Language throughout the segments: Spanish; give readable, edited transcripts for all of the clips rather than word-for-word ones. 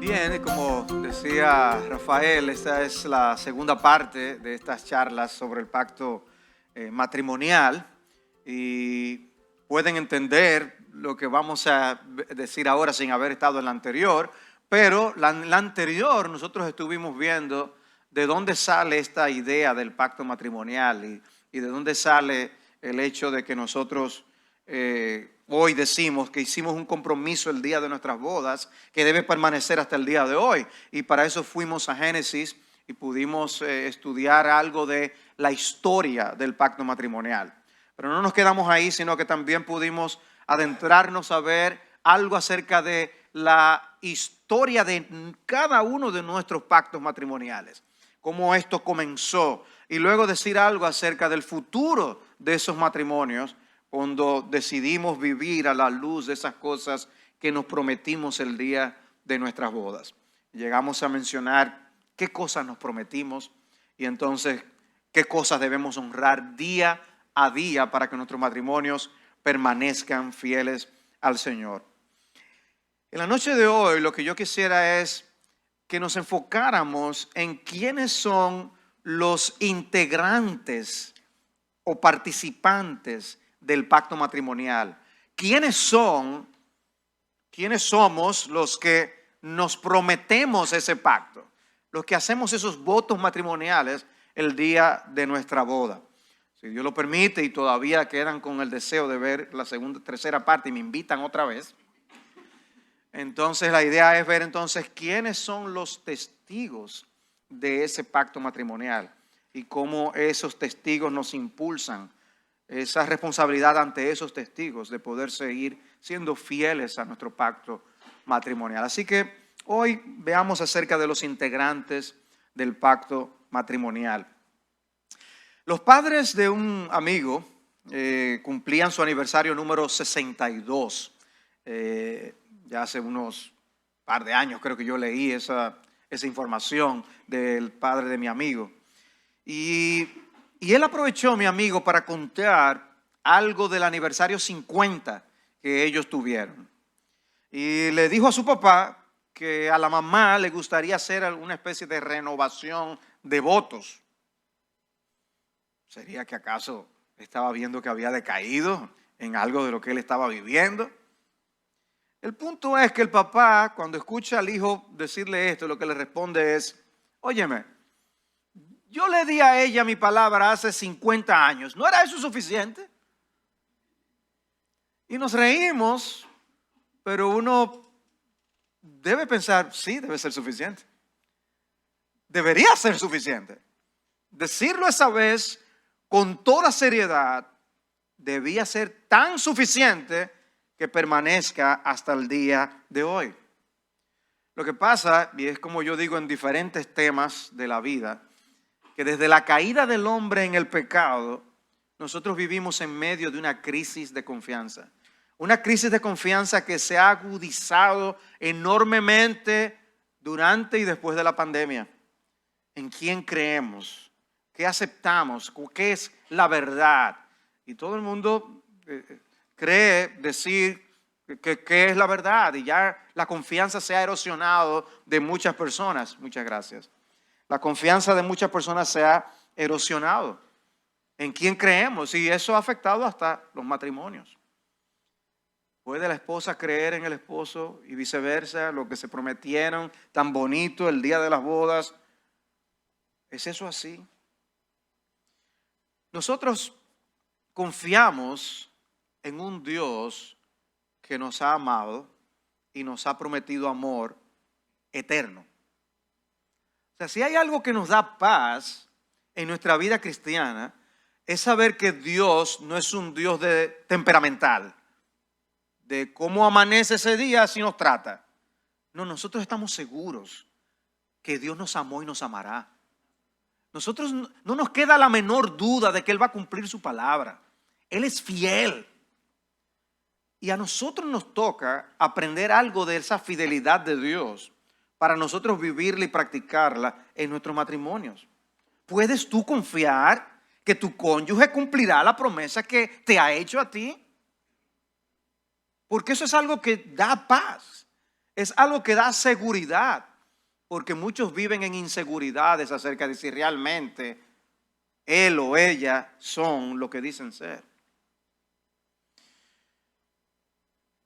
Bien, y como decía Rafael, esta es la segunda parte de estas charlas sobre el pacto matrimonial y pueden entender lo que vamos a decir ahora sin haber estado en la anterior, pero la anterior nosotros estuvimos viendo de dónde sale esta idea del pacto matrimonial y de dónde sale el hecho de que nosotros hoy decimos que hicimos un compromiso el día de nuestras bodas que debe permanecer hasta el día de hoy. Y para eso fuimos a Génesis y pudimos estudiar algo de la historia del pacto matrimonial. Pero no nos quedamos ahí, sino que también pudimos adentrarnos a ver algo acerca de la historia de cada uno de nuestros pactos matrimoniales, cómo esto comenzó, y luego decir algo acerca del futuro de esos matrimonios cuando decidimos vivir a la luz de esas cosas que nos prometimos el día de nuestras bodas. Llegamos a mencionar qué cosas nos prometimos y entonces qué cosas debemos honrar día a día para que nuestros matrimonios permanezcan fieles al Señor. En la noche de hoy lo que yo quisiera es que nos enfocáramos en quiénes son los integrantes o participantes del pacto matrimonial. ¿Quiénes somos los que nos prometemos ese pacto? Los que hacemos esos votos matrimoniales el día de nuestra boda. Si Dios lo permite y todavía quedan con el deseo de ver la tercera parte y me invitan otra vez, entonces la idea es ver entonces quiénes son los testigos de ese pacto matrimonial y cómo esos testigos nos impulsan esa responsabilidad ante esos testigos de poder seguir siendo fieles a nuestro pacto matrimonial. Así que hoy veamos acerca de los integrantes del pacto matrimonial. Los padres de un amigo cumplían su aniversario número 62. Ya hace unos par de años creo que yo leí esa información del padre de mi amigo. Y él aprovechó, mi amigo, para contar algo del aniversario 50 que ellos tuvieron. Y le dijo a su papá que a la mamá le gustaría hacer alguna especie de renovación de votos. ¿Sería que acaso estaba viendo que había decaído en algo de lo que él estaba viviendo? El punto es que el papá, cuando escucha al hijo decirle esto, lo que le responde es: óyeme, yo le di a ella mi palabra hace 50 años. ¿No era eso suficiente? Y nos reímos, pero uno debe pensar, sí, debe ser suficiente. Debería ser suficiente. Decirlo esa vez con toda seriedad debía ser tan suficiente que permanezca hasta el día de hoy. Lo que pasa, y es como yo digo en diferentes temas de la vida, que desde la caída del hombre en el pecado, nosotros vivimos en medio de una crisis de confianza. Una crisis de confianza que se ha agudizado enormemente durante y después de la pandemia. ¿En quién creemos? ¿Qué aceptamos? ¿Qué es la verdad? Y todo el mundo cree decir que es la verdad y ya la confianza se ha erosionado de muchas personas. Muchas gracias. La confianza de muchas personas se ha erosionado. ¿En quién creemos? Y eso ha afectado hasta los matrimonios. ¿Puede la esposa creer en el esposo y viceversa? Lo que se prometieron tan bonito el día de las bodas. ¿Es eso así? Nosotros confiamos en un Dios que nos ha amado y nos ha prometido amor eterno. O sea, si hay algo que nos da paz en nuestra vida cristiana, es saber que Dios no es un Dios temperamental, de cómo amanece ese día así nos trata. No, nosotros estamos seguros que Dios nos amó y nos amará. Nosotros no nos queda la menor duda de que Él va a cumplir su palabra. Él es fiel. Y a nosotros nos toca aprender algo de esa fidelidad de Dios para nosotros vivirla y practicarla en nuestros matrimonios. ¿Puedes tú confiar que tu cónyuge cumplirá la promesa que te ha hecho a ti? Porque eso es algo que da paz. Es algo que da seguridad, porque muchos viven en inseguridades acerca de si realmente él o ella son lo que dicen ser.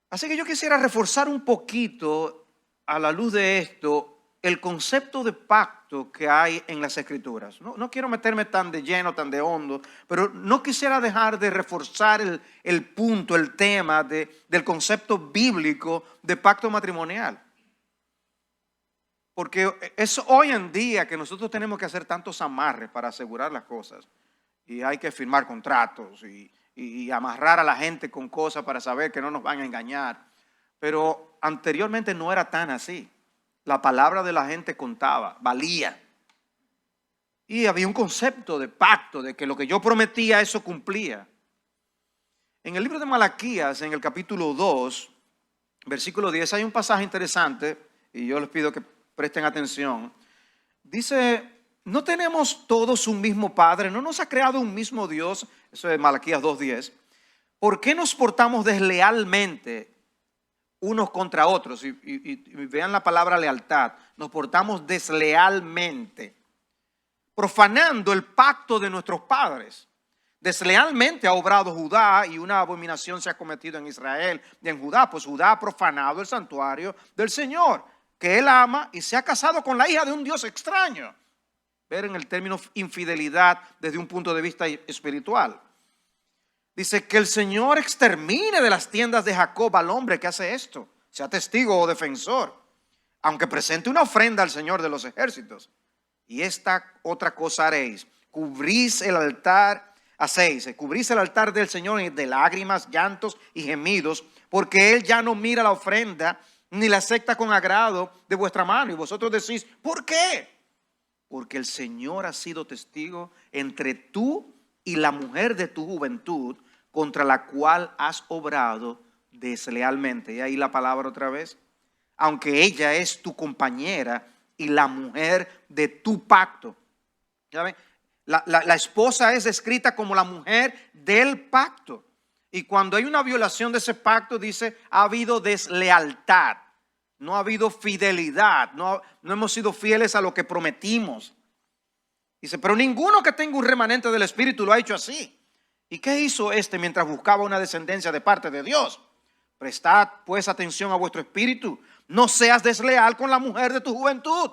Así que yo quisiera reforzar un poquito, a la luz de esto, el concepto de pacto que hay en las Escrituras. No quiero meterme tan de lleno, tan de hondo, pero no quisiera dejar de reforzar el punto, el tema del concepto bíblico de pacto matrimonial. Porque es hoy en día que nosotros tenemos que hacer tantos amarres para asegurar las cosas. Y hay que firmar contratos y amarrar a la gente con cosas para saber que no nos van a engañar. Pero anteriormente no era tan así. La palabra de la gente contaba, valía. Y había un concepto de pacto, de que lo que yo prometía, eso cumplía. En el libro de Malaquías, en el capítulo 2, versículo 10, hay un pasaje interesante, y yo les pido que presten atención. Dice: ¿no tenemos todos un mismo Padre? ¿No nos ha creado un mismo Dios? Eso es Malaquías 2:10. ¿Por qué nos portamos deslealmente unos contra otros? Y vean la palabra lealtad. Nos portamos deslealmente, profanando el pacto de nuestros padres. Deslealmente ha obrado Judá, y una abominación se ha cometido en Israel y en Judá, pues Judá ha profanado el santuario del Señor, que él ama, y se ha casado con la hija de un Dios extraño. Ver en el término infidelidad desde un punto de vista espiritual. Dice: que el Señor extermine de las tiendas de Jacob al hombre que hace esto, sea testigo o defensor, aunque presente una ofrenda al Señor de los ejércitos. Y esta otra cosa haréis: cubrís el altar, cubrís el altar del Señor de lágrimas, llantos y gemidos, porque Él ya no mira la ofrenda ni la acepta con agrado de vuestra mano. Y vosotros decís: ¿por qué? Porque el Señor ha sido testigo entre tú y la mujer de tu juventud, contra la cual has obrado deslealmente. Y ahí la palabra otra vez. Aunque ella es tu compañera y la mujer de tu pacto. ¿Saben? La esposa es descrita como la mujer del pacto. Y cuando hay una violación de ese pacto, dice: ha habido deslealtad. No ha habido fidelidad, no hemos sido fieles a lo que prometimos. Dice: pero ninguno que tenga un remanente del Espíritu lo ha hecho así. ¿Y qué hizo este mientras buscaba una descendencia de parte de Dios? Prestad pues atención a vuestro espíritu. No seas desleal con la mujer de tu juventud,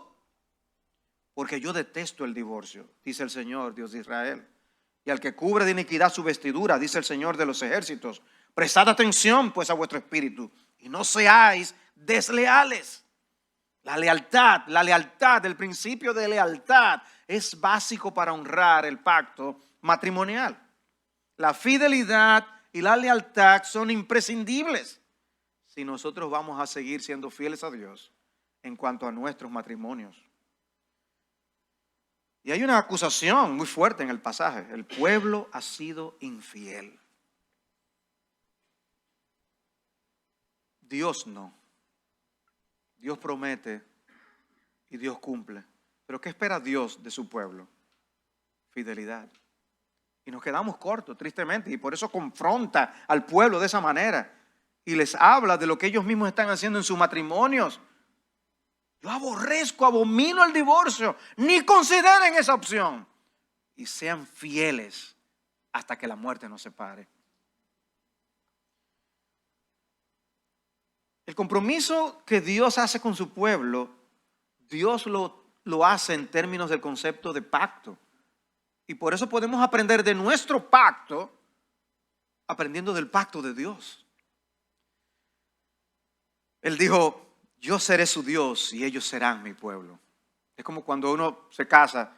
porque yo detesto el divorcio, dice el Señor, Dios de Israel. Y al que cubre de iniquidad su vestidura, dice el Señor de los ejércitos. Prestad atención pues a vuestro espíritu y no seáis desleales. La lealtad, el principio de lealtad es básico para honrar el pacto matrimonial. La fidelidad y la lealtad son imprescindibles si nosotros vamos a seguir siendo fieles a Dios en cuanto a nuestros matrimonios. Y hay una acusación muy fuerte en el pasaje: el pueblo ha sido infiel. Dios no. Dios promete y Dios cumple. Pero ¿qué espera Dios de su pueblo? Fidelidad. Y nos quedamos cortos, tristemente, y por eso confronta al pueblo de esa manera y les habla de lo que ellos mismos están haciendo en sus matrimonios. Yo abomino el divorcio. Ni consideren esa opción. Y sean fieles hasta que la muerte nos separe. El compromiso que Dios hace con su pueblo, Dios lo hace en términos del concepto de pacto. Y por eso podemos aprender de nuestro pacto, aprendiendo del pacto de Dios. Él dijo: yo seré su Dios y ellos serán mi pueblo. Es como cuando uno se casa: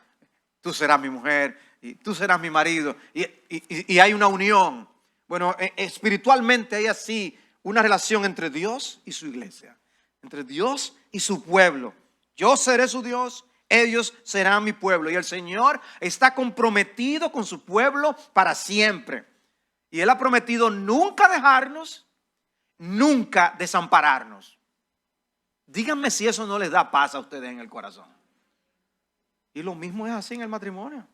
tú serás mi mujer y tú serás mi marido. Y hay una unión. Bueno, espiritualmente hay así una relación entre Dios y su iglesia, entre Dios y su pueblo. Yo seré su Dios, ellos serán mi pueblo. Y el Señor está comprometido con su pueblo para siempre. Y Él ha prometido nunca dejarnos, nunca desampararnos. Díganme si eso no les da paz a ustedes en el corazón. Y lo mismo es así en el matrimonio.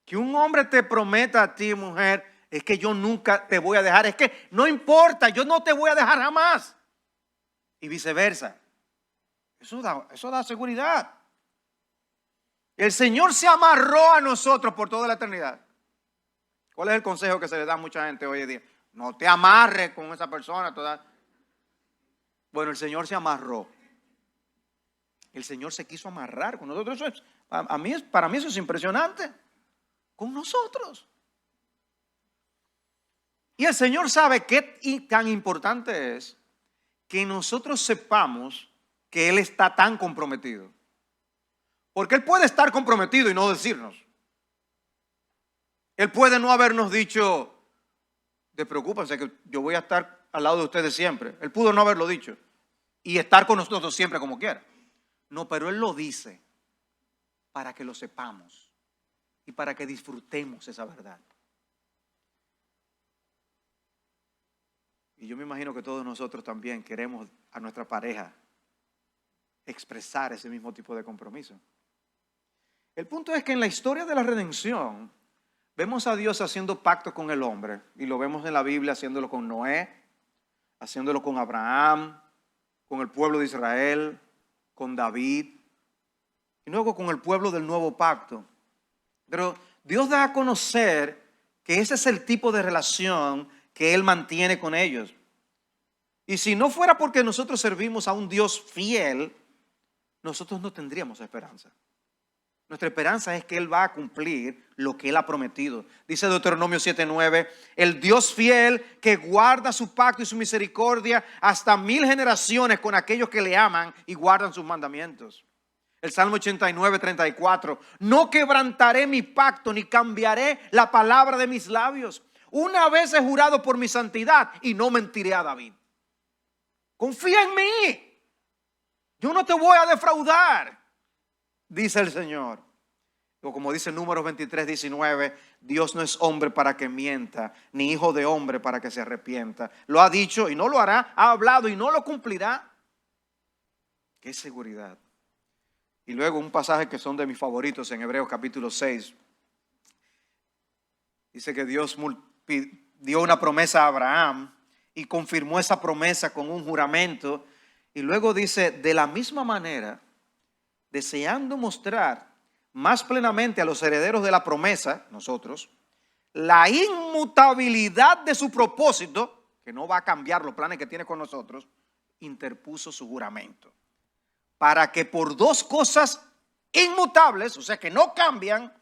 Que un hombre te prometa a ti, mujer: es que yo nunca te voy a dejar, es que no importa, yo no te voy a dejar jamás. y viceversa. Eso da seguridad. El Señor se amarró a nosotros por toda la eternidad. ¿Cuál es el consejo que se le da a mucha gente hoy en día? No te amarres con esa persona. Bueno, el Señor se amarró. El Señor se quiso amarrar con nosotros. Para mí eso es impresionante. Con nosotros. Y el Señor sabe qué tan importante es que nosotros sepamos que Él está tan comprometido. Porque Él puede estar comprometido y no decirnos. Él puede no habernos dicho, despreocúpense que yo voy a estar al lado de ustedes siempre. Él pudo no haberlo dicho y estar con nosotros siempre como quiera. No, pero Él lo dice para que lo sepamos y para que disfrutemos esa verdad. Y yo me imagino que todos nosotros también queremos a nuestra pareja expresar ese mismo tipo de compromiso. El punto es que en la historia de la redención vemos a Dios haciendo pacto con el hombre y lo vemos en la Biblia haciéndolo con Noé, haciéndolo con Abraham, con el pueblo de Israel, con David y luego con el pueblo del nuevo pacto. Pero Dios da a conocer que ese es el tipo de relación que Él mantiene con ellos. Y si no fuera porque nosotros servimos a un Dios fiel, nosotros no tendríamos esperanza. Nuestra esperanza es que Él va a cumplir lo que Él ha prometido. Dice Deuteronomio 7:9, el Dios fiel que guarda su pacto y su misericordia hasta 1000 generaciones con aquellos que le aman y guardan sus mandamientos. El Salmo 89:34, no quebrantaré mi pacto ni cambiaré la palabra de mis labios. Una vez he jurado por mi santidad y no mentiré a David. Confía en mí. Yo no te voy a defraudar, dice el Señor. O como dice Números 23:19, Dios no es hombre para que mienta, ni hijo de hombre para que se arrepienta. Lo ha dicho y no lo hará, ha hablado y no lo cumplirá. ¡Qué seguridad! Y luego un pasaje que son de mis favoritos en Hebreos capítulo 6. Dice que Dios dio una promesa a Abraham y confirmó esa promesa con un juramento. Y luego dice, de la misma manera, deseando mostrar más plenamente a los herederos de la promesa, nosotros, la inmutabilidad de su propósito, que no va a cambiar los planes que tiene con nosotros, interpuso su juramento. Para que por dos cosas inmutables, o sea que no cambian,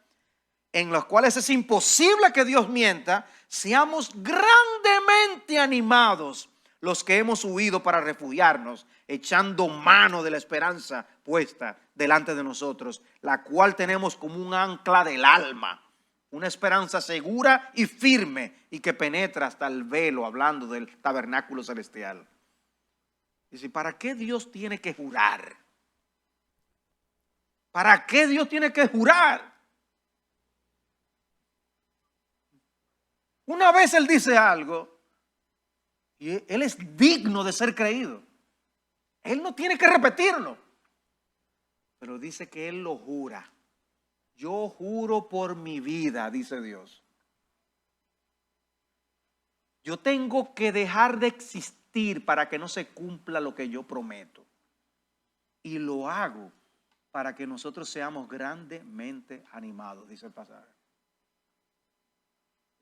en las cuales es imposible que Dios mienta, seamos grandemente animados los que hemos huido para refugiarnos, echando mano de la esperanza puesta delante de nosotros, la cual tenemos como un ancla del alma, una esperanza segura y firme y que penetra hasta el velo, hablando del tabernáculo celestial. Dice, ¿para qué Dios tiene que jurar? ¿Para qué Dios tiene que jurar? Una vez Él dice algo y Él es digno de ser creído. Él no tiene que repetirlo. Pero dice que Él lo jura. Yo juro por mi vida, dice Dios. Yo tengo que dejar de existir para que no se cumpla lo que yo prometo. Y lo hago para que nosotros seamos grandemente animados, dice el pasaje.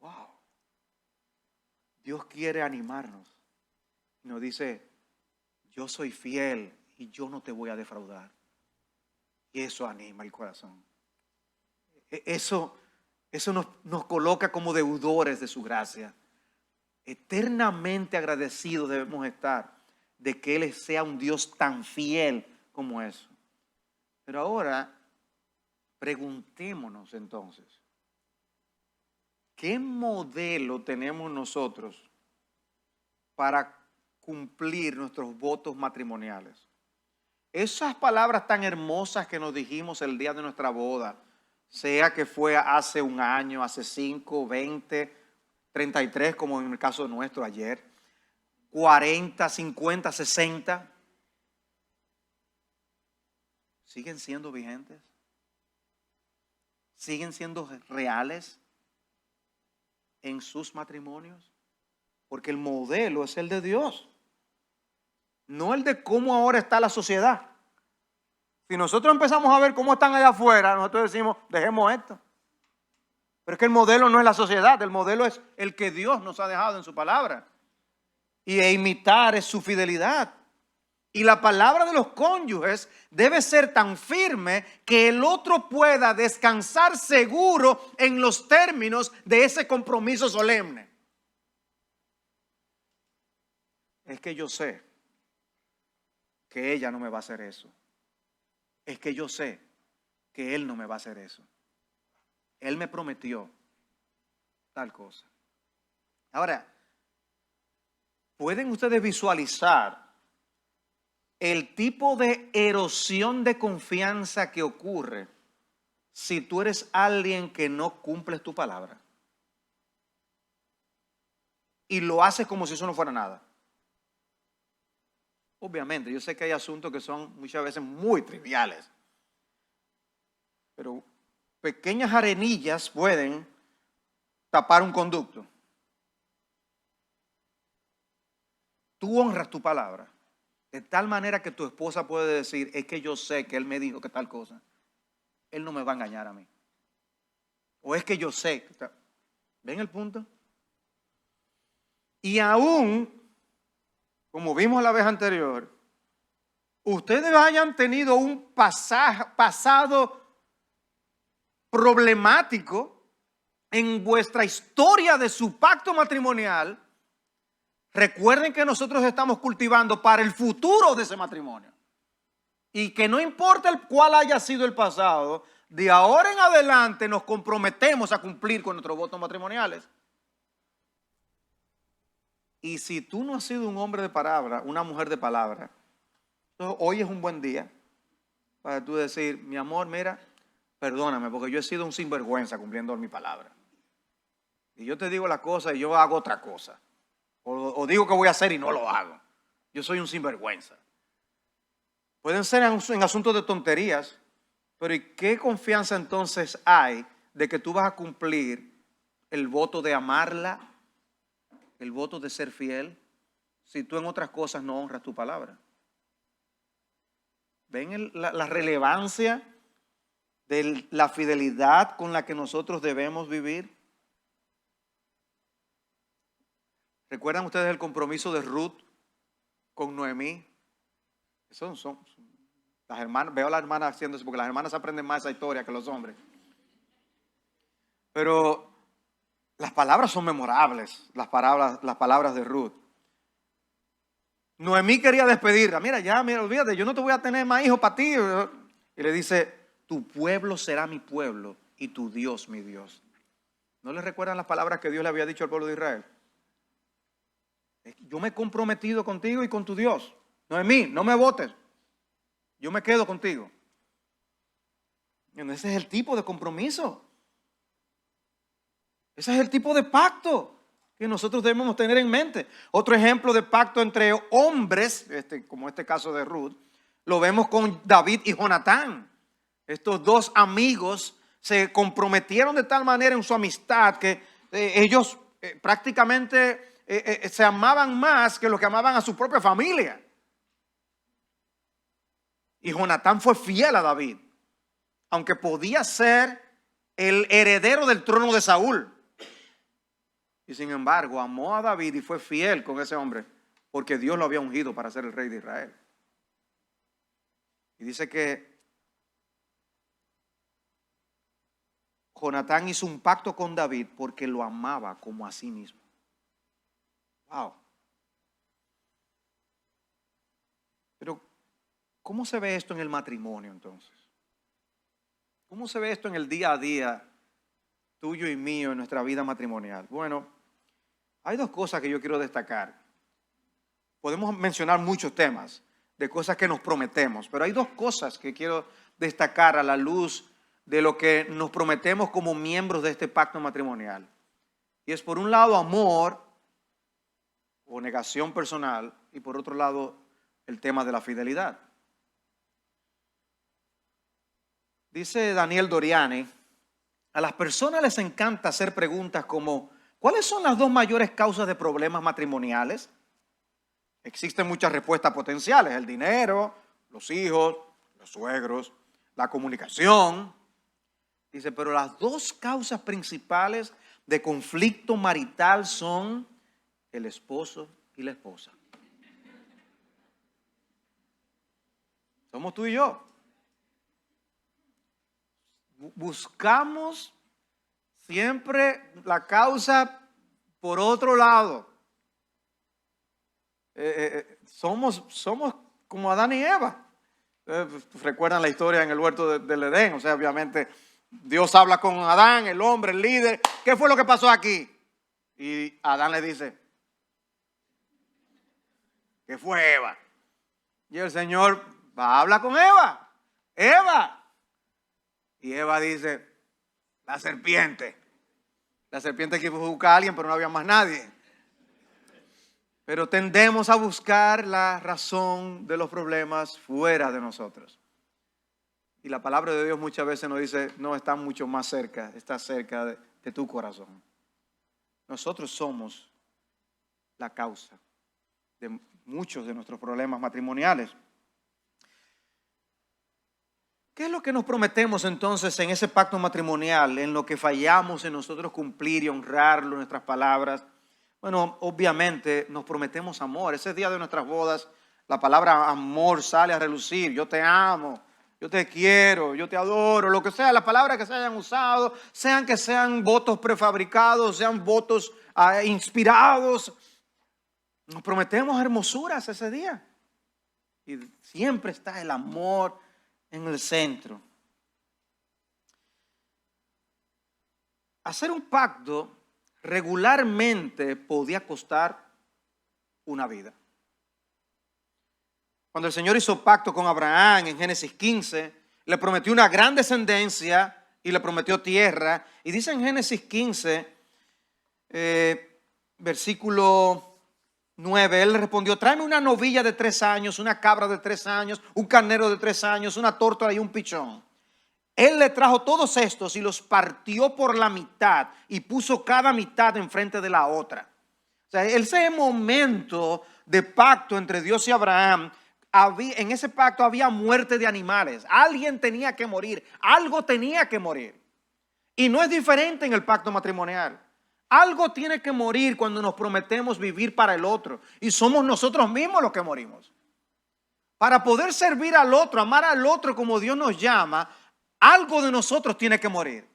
Wow. Dios quiere animarnos. Nos dice, yo soy fiel y yo no te voy a defraudar. Y eso anima el corazón. Eso nos coloca como deudores de su gracia. Eternamente agradecidos debemos estar de que Él sea un Dios tan fiel como eso. Pero ahora, preguntémonos entonces, ¿qué modelo tenemos nosotros para cumplir nuestros votos matrimoniales? Esas palabras tan hermosas que nos dijimos el día de nuestra boda, sea que fue hace un año, hace 5, 20, 33, como en el caso nuestro ayer, 40, 50, 60, ¿siguen siendo vigentes? ¿Siguen siendo reales en sus matrimonios? Porque el modelo es el de Dios. no el de cómo ahora está la sociedad. Si nosotros empezamos a ver cómo están allá afuera, nosotros decimos, dejemos esto. Pero es que el modelo no es la sociedad, el modelo es el que Dios nos ha dejado en su palabra. Y imitar es su fidelidad. Y la palabra de los cónyuges debe ser tan firme que el otro pueda descansar seguro en los términos de ese compromiso solemne. Es que yo sé que ella no me va a hacer eso. Es que yo sé que él no me va a hacer eso. Él me prometió tal cosa. Ahora, ¿pueden ustedes visualizar el tipo de erosión de confianza que ocurre si tú eres alguien que no cumples tu palabra? Y lo haces como si eso no fuera nada. Obviamente, yo sé que hay asuntos que son muchas veces muy triviales, pero pequeñas arenillas pueden tapar un conducto. Tú honras tu palabra de tal manera que tu esposa puede decir, es que yo sé que él me dijo que tal cosa, él no me va a engañar a mí. O es que yo sé que tal. ¿Ven el punto? Y aún, como vimos la vez anterior, ustedes hayan tenido un pasado problemático en vuestra historia de su pacto matrimonial, recuerden que nosotros estamos cultivando para el futuro de ese matrimonio. Y que no importa cuál haya sido el pasado, de ahora en adelante nos comprometemos a cumplir con nuestros votos matrimoniales. Y si tú no has sido un hombre de palabra, una mujer de palabra, entonces hoy es un buen día para tú decir, mi amor, mira, perdóname porque yo he sido un sinvergüenza cumpliendo mi palabra. Y yo te digo la cosa y yo hago otra cosa. O digo que voy a hacer y no lo hago. Yo soy un sinvergüenza. Pueden ser en asuntos de tonterías, pero ¿y qué confianza entonces hay de que tú vas a cumplir el voto de amarla, el voto de ser fiel, si tú en otras cosas no honras tu palabra? ¿Ven la relevancia de la fidelidad con la que nosotros debemos vivir? ¿Recuerdan ustedes el compromiso de Ruth con Noemí? Son las hermanas, veo a las hermanas haciendo eso porque las hermanas aprenden más esa historia que los hombres. Pero las palabras son memorables, las palabras de Ruth. Noemí quería despedirla. Mira, olvídate, yo no te voy a tener más hijos para ti. Y le dice, tu pueblo será mi pueblo y tu Dios mi Dios. ¿No les recuerdan las palabras que Dios le había dicho al pueblo de Israel? Yo me he comprometido contigo y con tu Dios. Noemí, no me votes. Yo me quedo contigo. Ese es el tipo de compromiso. Ese es el tipo de pacto que nosotros debemos tener en mente. Otro ejemplo de pacto entre hombres, como este caso de Ruth, lo vemos con David y Jonatán. Estos dos amigos se comprometieron de tal manera en su amistad que ellos prácticamente se amaban más que los que amaban a su propia familia. Y Jonatán fue fiel a David, aunque podía ser el heredero del trono de Saúl. Y sin embargo, amó a David y fue fiel con ese hombre, porque Dios lo había ungido para ser el rey de Israel. Y dice que Jonatán hizo un pacto con David porque lo amaba como a sí mismo. Wow. Pero, ¿cómo se ve esto en el matrimonio entonces? ¿Cómo se ve esto en el día a día tuyo y mío en nuestra vida matrimonial? Bueno, hay dos cosas que yo quiero destacar. Podemos mencionar muchos temas de cosas que nos prometemos, pero hay dos cosas que quiero destacar a la luz de lo que nos prometemos como miembros de este pacto matrimonial. Y es por un lado amor o negación personal y por otro lado el tema de la fidelidad. Dice Daniel Doriani, a las personas les encanta hacer preguntas como ¿cuáles son las dos mayores causas de problemas matrimoniales? Existen muchas respuestas potenciales: el dinero, los hijos, los suegros, la comunicación. Dice, pero las dos causas principales de conflicto marital son el esposo y la esposa. Somos tú y yo. Buscamos siempre la causa por otro lado. Somos como Adán y Eva. Recuerdan la historia en el huerto del Edén. O sea, obviamente Dios habla con Adán, el hombre, el líder. ¿Qué fue lo que pasó aquí? Y Adán le dice, ¿qué fue Eva? Y el Señor va a hablar con Eva. Eva. Y Eva dice, la serpiente. La serpiente quiso buscar a alguien, pero no había más nadie. Pero tendemos a buscar la razón de los problemas fuera de nosotros. Y la palabra de Dios muchas veces nos dice, no, está mucho más cerca, está cerca de tu corazón. Nosotros somos la causa de muchos de nuestros problemas matrimoniales. ¿Qué es lo que nos prometemos entonces en ese pacto matrimonial, en lo que fallamos en nosotros cumplir y honrarlo, nuestras palabras? Bueno, obviamente nos prometemos amor. Ese día de nuestras bodas, la palabra amor sale a relucir. Yo te amo, yo te quiero, yo te adoro, lo que sea, las palabras que se hayan usado, sean que sean votos prefabricados, sean votos inspirados. Nos prometemos hermosuras ese día. Y siempre está el amor en el centro. Hacer un pacto regularmente podía costar una vida. Cuando el Señor hizo pacto con Abraham en Génesis 15, le prometió una gran descendencia y le prometió tierra. Y dice en Génesis 15, versículo 9, él le respondió, tráeme una novilla de 3 años, una cabra de 3 años, un carnero de 3 años, una tórtola y un pichón. Él le trajo todos estos y los partió por la mitad y puso cada mitad enfrente de la otra. O sea, ese momento de pacto entre Dios y Abraham, en ese pacto había muerte de animales. Alguien tenía que morir, algo tenía que morir. Y no es diferente en el pacto matrimonial. Algo tiene que morir cuando nos prometemos vivir para el otro. Y somos nosotros mismos los que morimos. Para poder servir al otro, amar al otro como Dios nos llama, algo de nosotros tiene que morir.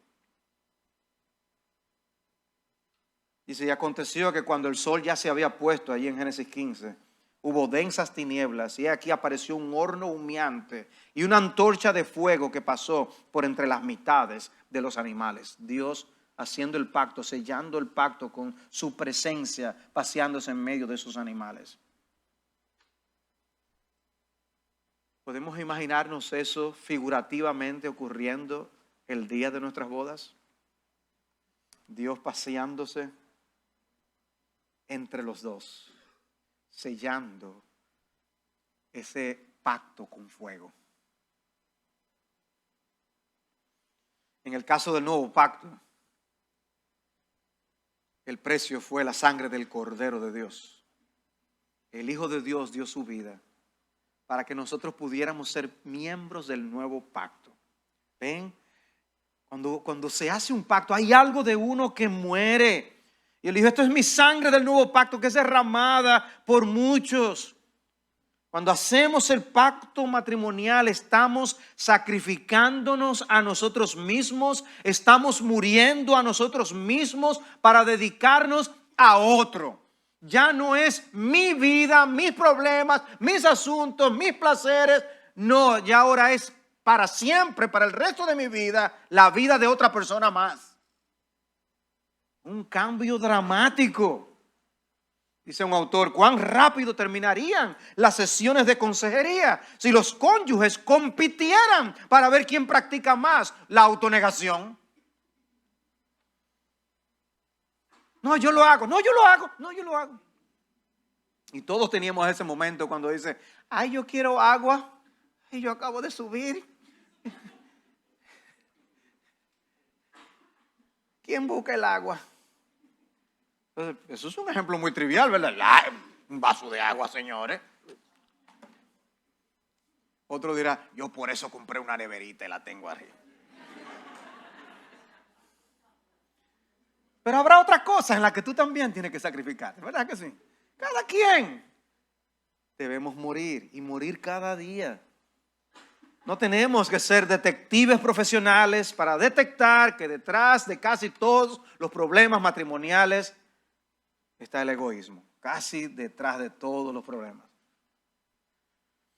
Dice, y aconteció que cuando el sol ya se había puesto, allí en Génesis 15, hubo densas tinieblas, y aquí apareció un horno humeante y una antorcha de fuego que pasó por entre las mitades de los animales. Dios haciendo el pacto, sellando el pacto con su presencia, paseándose en medio de sus animales. ¿Podemos imaginarnos eso figurativamente ocurriendo el día de nuestras bodas? Dios paseándose entre los dos, sellando ese pacto con fuego. En el caso del nuevo pacto, el precio fue la sangre del Cordero de Dios. El Hijo de Dios dio su vida para que nosotros pudiéramos ser miembros del nuevo pacto. ¿Ven? Cuando se hace un pacto, hay algo de uno que muere. Y él dijo, esto es mi sangre del nuevo pacto que es derramada por muchos. Cuando hacemos el pacto matrimonial, estamos sacrificándonos a nosotros mismos, estamos muriendo a nosotros mismos para dedicarnos a otro. Ya no es mi vida, mis problemas, mis asuntos, mis placeres. No, ya ahora es para siempre, para el resto de mi vida, la vida de otra persona más. Un cambio dramático. Dice un autor, ¿cuán rápido terminarían las sesiones de consejería si los cónyuges compitieran para ver quién practica más la autonegación? No, yo lo hago, no, yo lo hago, no, yo lo hago. Y todos teníamos ese momento cuando dice, ay, yo quiero agua y yo acabo de subir. ¿Quién busca el agua? Entonces, eso es un ejemplo muy trivial, ¿verdad? un vaso de agua, señores. Otro dirá, yo por eso compré una neverita y la tengo arriba. Pero habrá otras cosas en las que tú también tienes que sacrificarte, ¿verdad que sí? Cada quien. Debemos morir y morir cada día. No tenemos que ser detectives profesionales para detectar que detrás de casi todos los problemas matrimoniales está el egoísmo. Casi detrás de todos los problemas.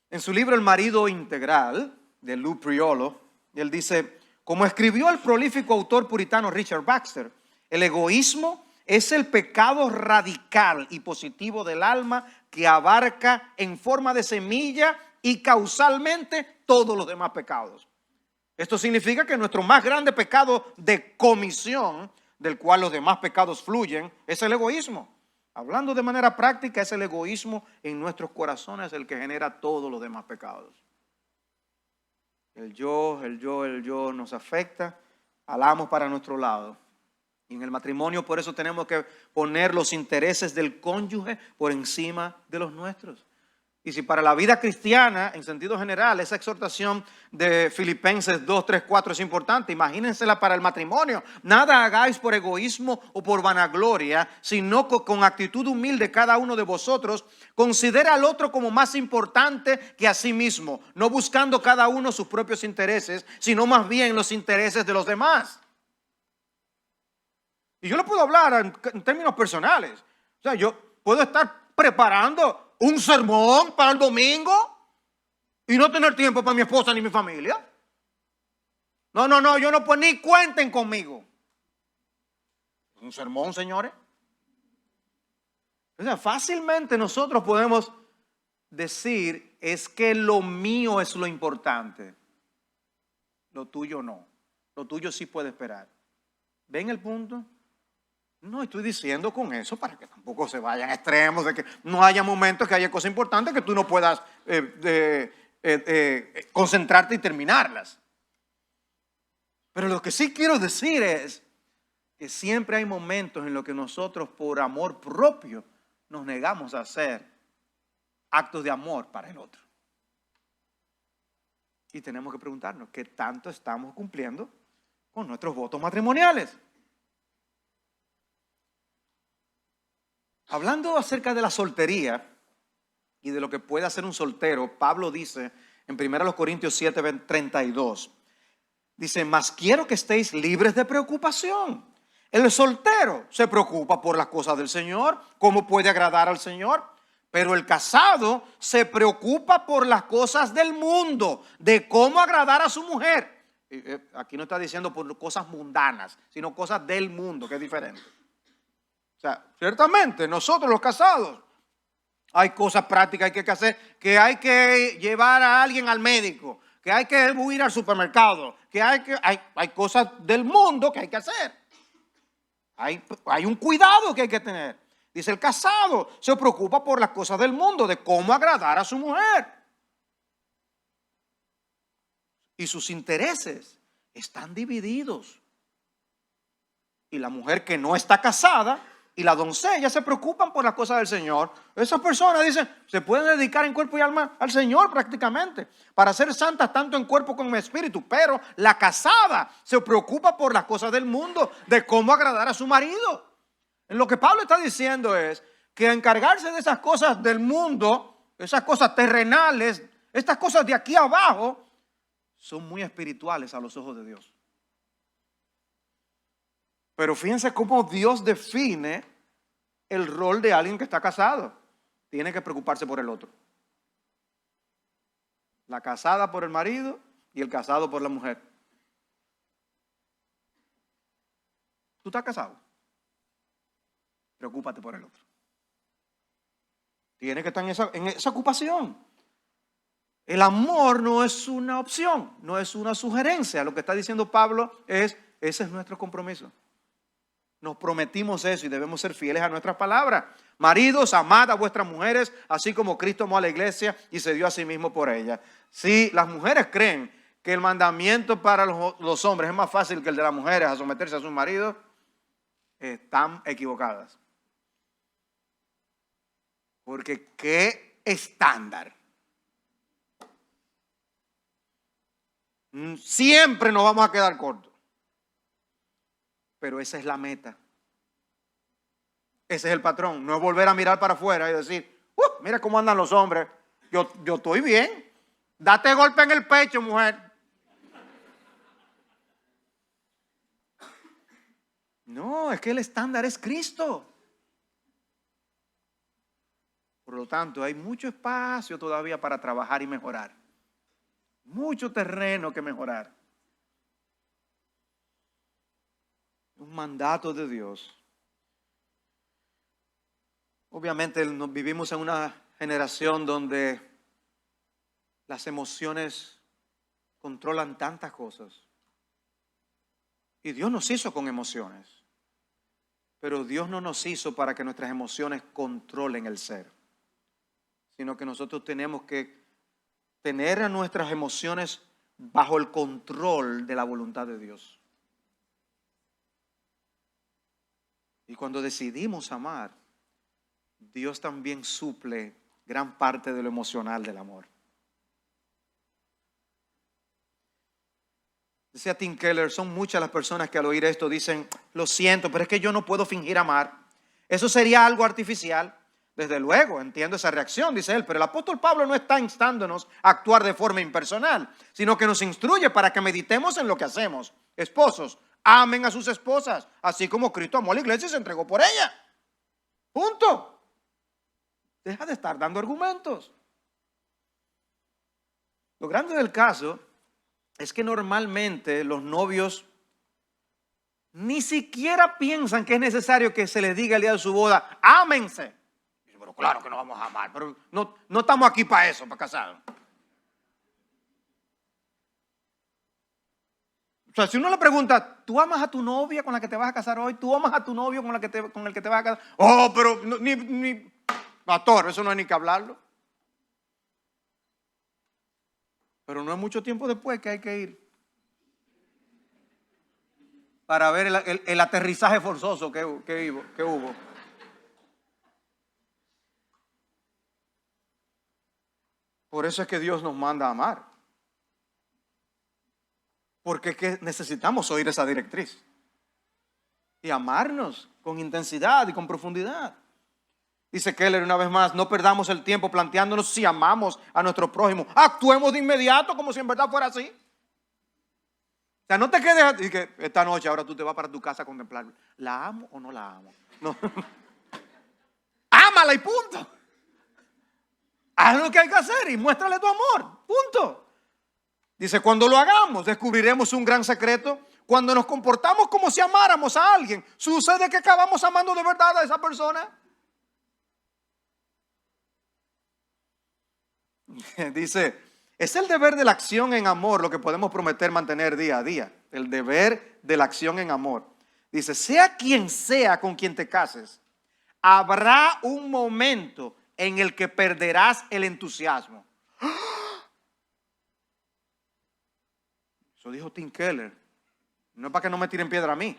En su libro El marido integral, de Lou Priolo, él dice, como escribió el prolífico autor puritano Richard Baxter, el egoísmo es el pecado radical y positivo del alma que abarca en forma de semilla y causalmente todos los demás pecados. Esto significa que nuestro más grande pecado de comisión, del cual los demás pecados fluyen, es el egoísmo. Hablando de manera práctica, es el egoísmo en nuestros corazones el que genera todos los demás pecados. El yo nos afecta, jalamos para nuestro lado. Y en el matrimonio por eso tenemos que poner los intereses del cónyuge por encima de los nuestros. Y si para la vida cristiana, en sentido general, esa exhortación de Filipenses 2, 3, 4 es importante, imagínensela para el matrimonio. Nada hagáis por egoísmo o por vanagloria, sino con actitud humilde cada uno de vosotros. Considera al otro como más importante que a sí mismo, no buscando cada uno sus propios intereses, sino más bien los intereses de los demás. Y yo le puedo hablar en términos personales. O sea, yo puedo estar preparando un sermón para el domingo y no tener tiempo para mi esposa ni mi familia. No, yo no puedo, ni cuenten conmigo. Un sermón, señores. O sea, fácilmente nosotros podemos decir, es que lo mío es lo importante. Lo tuyo no. Lo tuyo sí puede esperar. ¿Ven el punto? No estoy diciendo con eso para que tampoco se vayan a extremos, de que no haya momentos que haya cosas importantes que tú no puedas concentrarte y terminarlas. Pero lo que sí quiero decir es que siempre hay momentos en los que nosotros por amor propio nos negamos a hacer actos de amor para el otro. Y tenemos que preguntarnos, ¿qué tanto estamos cumpliendo con nuestros votos matrimoniales? Hablando acerca de la soltería y de lo que puede hacer un soltero, Pablo dice en 1 Corintios 7, 32, dice, mas quiero que estéis libres de preocupación. El soltero se preocupa por las cosas del Señor, cómo puede agradar al Señor, pero el casado se preocupa por las cosas del mundo, de cómo agradar a su mujer. Aquí no está diciendo por cosas mundanas, sino cosas del mundo, que es diferente. O sea, ciertamente nosotros los casados hay cosas prácticas que hay que hacer, que hay que llevar a alguien al médico, que hay que ir al supermercado, que hay cosas del mundo que hay que hacer. Hay un cuidado que hay que tener. Dice, el casado se preocupa por las cosas del mundo, de cómo agradar a su mujer. Y sus intereses están divididos. Y la mujer que no está casada y la doncella se preocupan por las cosas del Señor. Esas personas dicen, se pueden dedicar en cuerpo y alma al Señor prácticamente, para ser santas tanto en cuerpo como en espíritu. Pero la casada se preocupa por las cosas del mundo, de cómo agradar a su marido. En lo que Pablo está diciendo es que encargarse de esas cosas del mundo, esas cosas terrenales, estas cosas de aquí abajo, son muy espirituales a los ojos de Dios. Pero fíjense cómo Dios define el rol de alguien que está casado. Tiene que preocuparse por el otro. La casada por el marido y el casado por la mujer. ¿Tú estás casado? Preocúpate por el otro. Tiene que estar en esa ocupación. El amor no es una opción, no es una sugerencia. Lo que está diciendo Pablo es, ese es nuestro compromiso. Nos prometimos eso y debemos ser fieles a nuestras palabras. Maridos, amad a vuestras mujeres, así como Cristo amó a la iglesia y se dio a sí mismo por ella. Si las mujeres creen que el mandamiento para los hombres es más fácil que el de las mujeres a someterse a sus maridos, están equivocadas. Porque qué estándar. Siempre nos vamos a quedar cortos. Pero esa es la meta. Ese es el patrón. No es volver a mirar para afuera y decir, mira cómo andan los hombres. Yo estoy bien. Date golpe en el pecho, mujer. No, es que el estándar es Cristo. Por lo tanto, hay mucho espacio todavía para trabajar y mejorar. Mucho terreno que mejorar. Un mandato de Dios. Obviamente vivimos en una generación donde las emociones controlan tantas cosas. Y Dios nos hizo con emociones. Pero Dios no nos hizo para que nuestras emociones controlen el ser. Sino que nosotros tenemos que tener a nuestras emociones bajo el control de la voluntad de Dios. Y cuando decidimos amar, Dios también suple gran parte de lo emocional del amor. Decía Tim Keller, son muchas las personas que al oír esto dicen, lo siento, pero es que yo no puedo fingir amar. Eso sería algo artificial. Desde luego, entiendo esa reacción, dice él, pero el apóstol Pablo no está instándonos a actuar de forma impersonal, sino que nos instruye para que meditemos en lo que hacemos. Esposos, amen a sus esposas, así como Cristo amó a la iglesia y se entregó por ella. Punto. Deja de estar dando argumentos. Lo grande del caso es que normalmente los novios ni siquiera piensan que es necesario que se les diga el día de su boda, ámense. Pero claro que nos vamos a amar, pero no estamos aquí para eso, para casarnos. O sea, si uno le pregunta, ¿tú amas a tu novia con la que te vas a casar hoy? ¿Tú amas a tu novio con el que te vas a casar? Oh, pero ni pastor, eso no hay ni que hablarlo. Pero no es mucho tiempo después que hay que ir para ver el aterrizaje forzoso que hubo. Por eso es que Dios nos manda a amar. Porque es que necesitamos oír esa directriz. Y amarnos con intensidad y con profundidad. Dice Keller una vez más, no perdamos el tiempo planteándonos si amamos a nuestro prójimo. Actuemos de inmediato como si en verdad fuera así. O sea, no te quedes y que esta noche ahora tú te vas para tu casa a contemplar. ¿La amo o no la amo? No. Ámala y punto. Haz lo que hay que hacer y muéstrale tu amor. Punto. Dice, cuando lo hagamos, descubriremos un gran secreto. Cuando nos comportamos como si amáramos a alguien, sucede que acabamos amando de verdad a esa persona. Dice, es el deber de la acción en amor lo que podemos prometer mantener día a día. El deber de la acción en amor. Dice, sea quien sea con quien te cases, habrá un momento en el que perderás el entusiasmo. Eso dijo Tim Keller. No es para que no me tiren piedra a mí.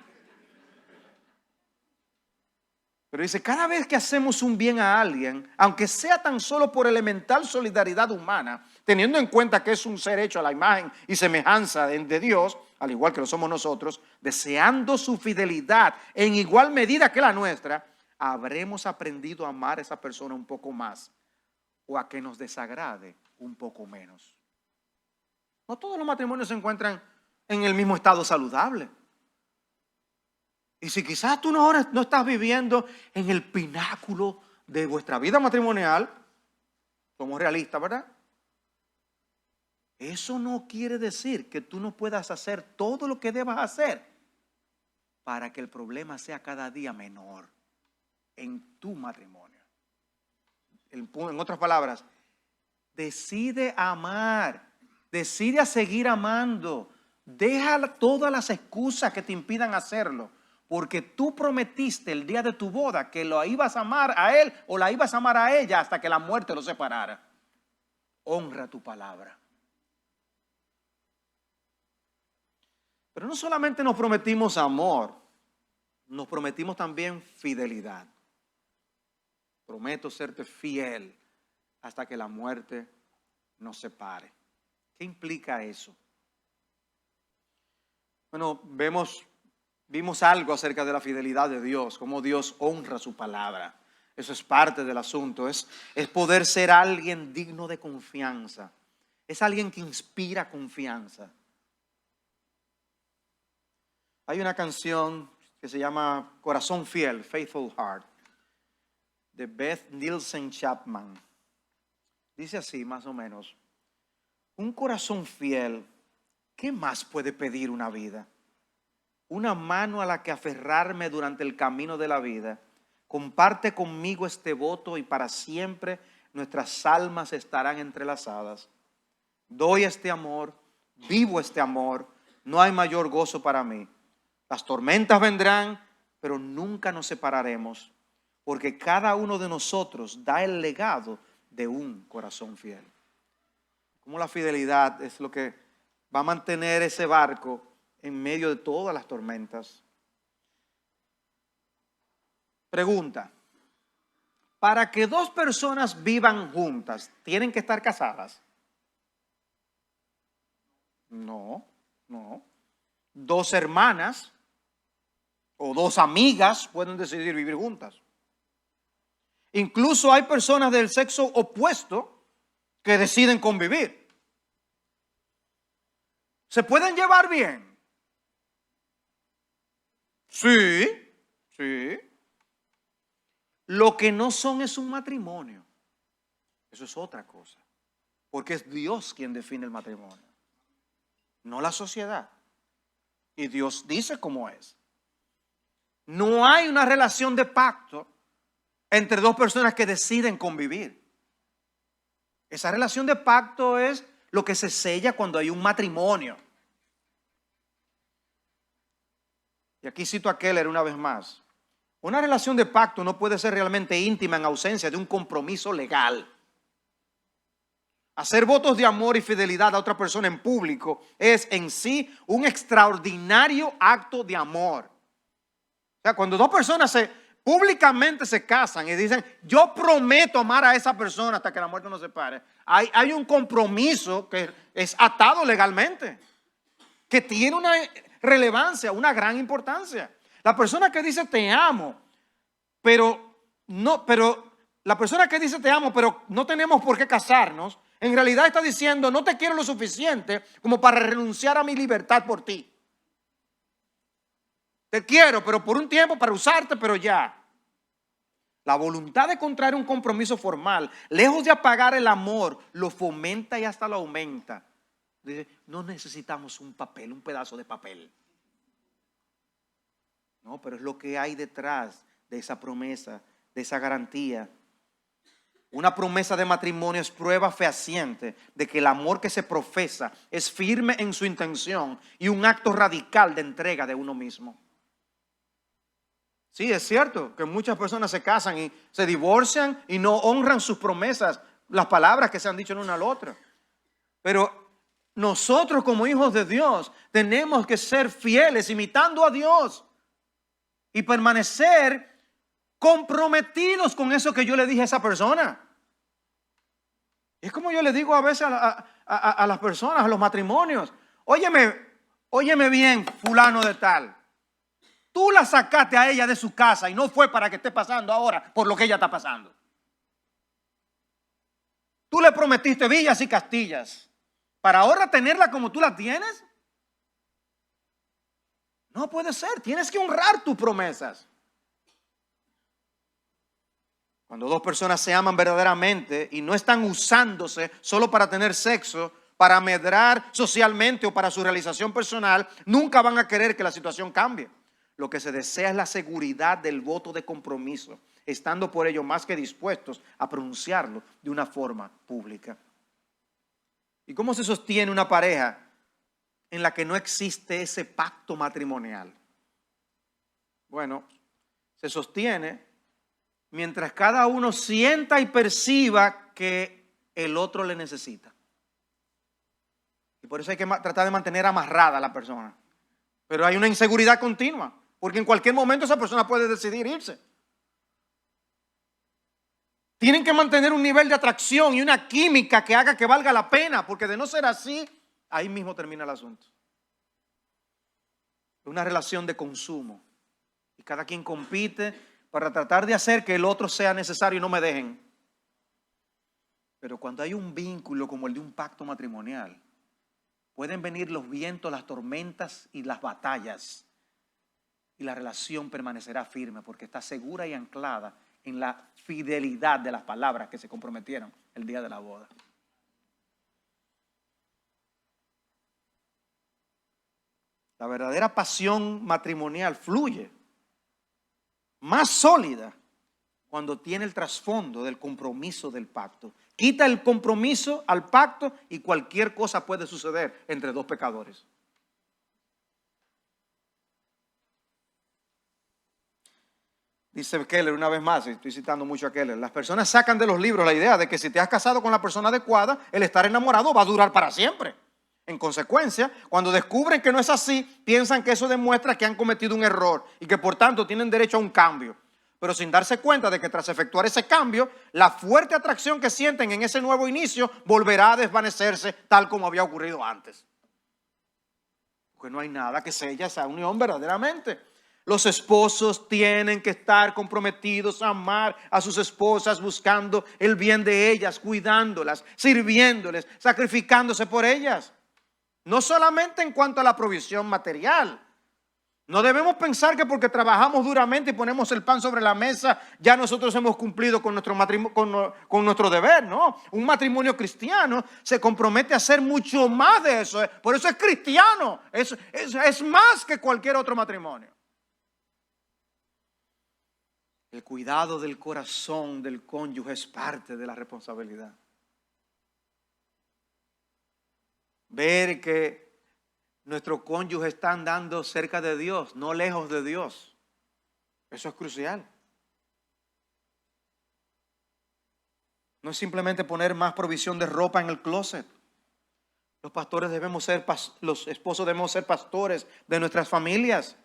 Pero dice, cada vez que hacemos un bien a alguien, aunque sea tan solo por elemental solidaridad humana, teniendo en cuenta que es un ser hecho a la imagen y semejanza de Dios, al igual que lo somos nosotros, deseando su fidelidad en igual medida que la nuestra, habremos aprendido a amar a esa persona un poco más o a que nos desagrade un poco menos. No todos los matrimonios se encuentran en el mismo estado saludable. Y si quizás tú no estás viviendo en el pináculo de vuestra vida matrimonial, somos realistas, ¿verdad? Eso no quiere decir que tú no puedas hacer todo lo que debas hacer para que el problema sea cada día menor en tu matrimonio. En otras palabras, decide amar, decide a seguir amando, deja todas las excusas que te impidan hacerlo, porque tú prometiste el día de tu boda que lo ibas a amar a él o la ibas a amar a ella hasta que la muerte los separara. Honra tu palabra. Pero no solamente nos prometimos amor, nos prometimos también fidelidad. Prometo serte fiel hasta que la muerte nos separe. ¿Qué implica eso? Bueno, vimos algo acerca de la fidelidad de Dios, cómo Dios honra su palabra. Eso es parte del asunto, es poder ser alguien digno de confianza. Es alguien que inspira confianza. Hay una canción que se llama Corazón Fiel, Faithful Heart, de Beth Nielsen Chapman. Dice así, más o menos: un corazón fiel, ¿qué más puede pedir una vida? Una mano a la que aferrarme durante el camino de la vida. Comparte conmigo este voto y para siempre nuestras almas estarán entrelazadas. Doy este amor, vivo este amor, no hay mayor gozo para mí. Las tormentas vendrán, pero nunca nos separaremos, porque cada uno de nosotros da el legado de un corazón fiel. Como la fidelidad es lo que va a mantener ese barco en medio de todas las tormentas. Pregunta: para que dos personas vivan juntas, ¿tienen que estar casadas? No. Dos hermanas o dos amigas pueden decidir vivir juntas. Incluso hay personas del sexo opuesto que deciden convivir. ¿Se pueden llevar bien? Sí. Lo que no son es un matrimonio. Eso es otra cosa. Porque es Dios quien define el matrimonio, no la sociedad. Y Dios dice cómo es. No hay una relación de pacto entre dos personas que deciden convivir. Esa relación de pacto es lo que se sella cuando hay un matrimonio. Y aquí cito a Keller una vez más. Una relación de pacto no puede ser realmente íntima en ausencia de un compromiso legal. Hacer votos de amor y fidelidad a otra persona en público es en sí un extraordinario acto de amor. O sea, cuando dos personas públicamente se casan y dicen: yo prometo amar a esa persona hasta que la muerte nos separe, hay un compromiso que es atado legalmente, que tiene una relevancia, una gran importancia. La persona que dice te amo, pero la persona que dice te amo, pero no tenemos por qué casarnos, en realidad está diciendo: no te quiero lo suficiente como para renunciar a mi libertad por ti. Te quiero, pero por un tiempo para usarte, pero ya. La voluntad de contraer un compromiso formal, lejos de apagar el amor, lo fomenta y hasta lo aumenta. Dice: no necesitamos un papel, un pedazo de papel. No, pero es lo que hay detrás de esa promesa, de esa garantía. Una promesa de matrimonio es prueba fehaciente de que el amor que se profesa es firme en su intención y un acto radical de entrega de uno mismo. Sí, es cierto que muchas personas se casan y se divorcian y no honran sus promesas, las palabras que se han dicho en una a la otra. Pero nosotros como hijos de Dios tenemos que ser fieles imitando a Dios y permanecer comprometidos con eso que yo le dije a esa persona. Es como yo le digo a veces a las personas, a los matrimonios: óyeme bien, fulano de tal. Tú la sacaste a ella de su casa y no fue para que esté pasando ahora por lo que ella está pasando. Tú le prometiste villas y castillas para ahora tenerla como tú la tienes. No puede ser, tienes que honrar tus promesas. Cuando dos personas se aman verdaderamente y no están usándose solo para tener sexo, para medrar socialmente o para su realización personal, nunca van a querer que la situación cambie. Lo que se desea es la seguridad del voto de compromiso, estando por ello más que dispuestos a pronunciarlo de una forma pública. ¿Y cómo se sostiene una pareja en la que no existe ese pacto matrimonial? Bueno, se sostiene mientras cada uno sienta y perciba que el otro le necesita. Y por eso hay que tratar de mantener amarrada a la persona. Pero hay una inseguridad continua, porque en cualquier momento esa persona puede decidir irse. Tienen que mantener un nivel de atracción y una química que haga que valga la pena, porque de no ser así, ahí mismo termina el asunto. Una relación de consumo. Y cada quien compite para tratar de hacer que el otro sea necesario y no me dejen. Pero cuando hay un vínculo como el de un pacto matrimonial, pueden venir los vientos, las tormentas y las batallas. Y la relación permanecerá firme porque está segura y anclada en la fidelidad de las palabras que se comprometieron el día de la boda. La verdadera pasión matrimonial fluye más sólida cuando tiene el trasfondo del compromiso del pacto. Quita el compromiso al pacto y cualquier cosa puede suceder entre dos pecadores. Dice Keller una vez más, estoy citando mucho a Keller, las personas sacan de los libros la idea de que si te has casado con la persona adecuada, el estar enamorado va a durar para siempre. En consecuencia, cuando descubren que no es así, piensan que eso demuestra que han cometido un error y que por tanto tienen derecho a un cambio. Pero sin darse cuenta de que tras efectuar ese cambio, la fuerte atracción que sienten en ese nuevo inicio volverá a desvanecerse tal como había ocurrido antes. Porque no hay nada que sella esa unión verdaderamente. Los esposos tienen que estar comprometidos a amar a sus esposas, buscando el bien de ellas, cuidándolas, sirviéndoles, sacrificándose por ellas. No solamente en cuanto a la provisión material. No debemos pensar que porque trabajamos duramente y ponemos el pan sobre la mesa, ya nosotros hemos cumplido con con nuestro deber, ¿no? Un matrimonio cristiano se compromete a hacer mucho más de eso. Por eso es cristiano. Es más que cualquier otro matrimonio. El cuidado del corazón del cónyuge es parte de la responsabilidad. Ver que nuestro cónyuge está andando cerca de Dios, no lejos de Dios. Eso es crucial. No es simplemente poner más provisión de ropa en el closet. Los pastores los esposos debemos ser pastores de nuestras familias,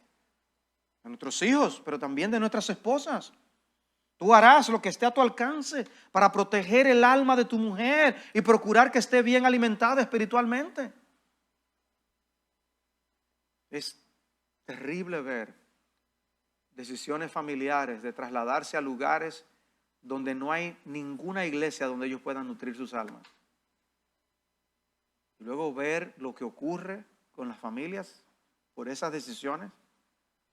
de nuestros hijos, pero también de nuestras esposas. Tú harás lo que esté a tu alcance para proteger el alma de tu mujer y procurar que esté bien alimentada espiritualmente. Es terrible ver decisiones familiares de trasladarse a lugares donde no hay ninguna iglesia donde ellos puedan nutrir sus almas. Y luego ver lo que ocurre con las familias por esas decisiones,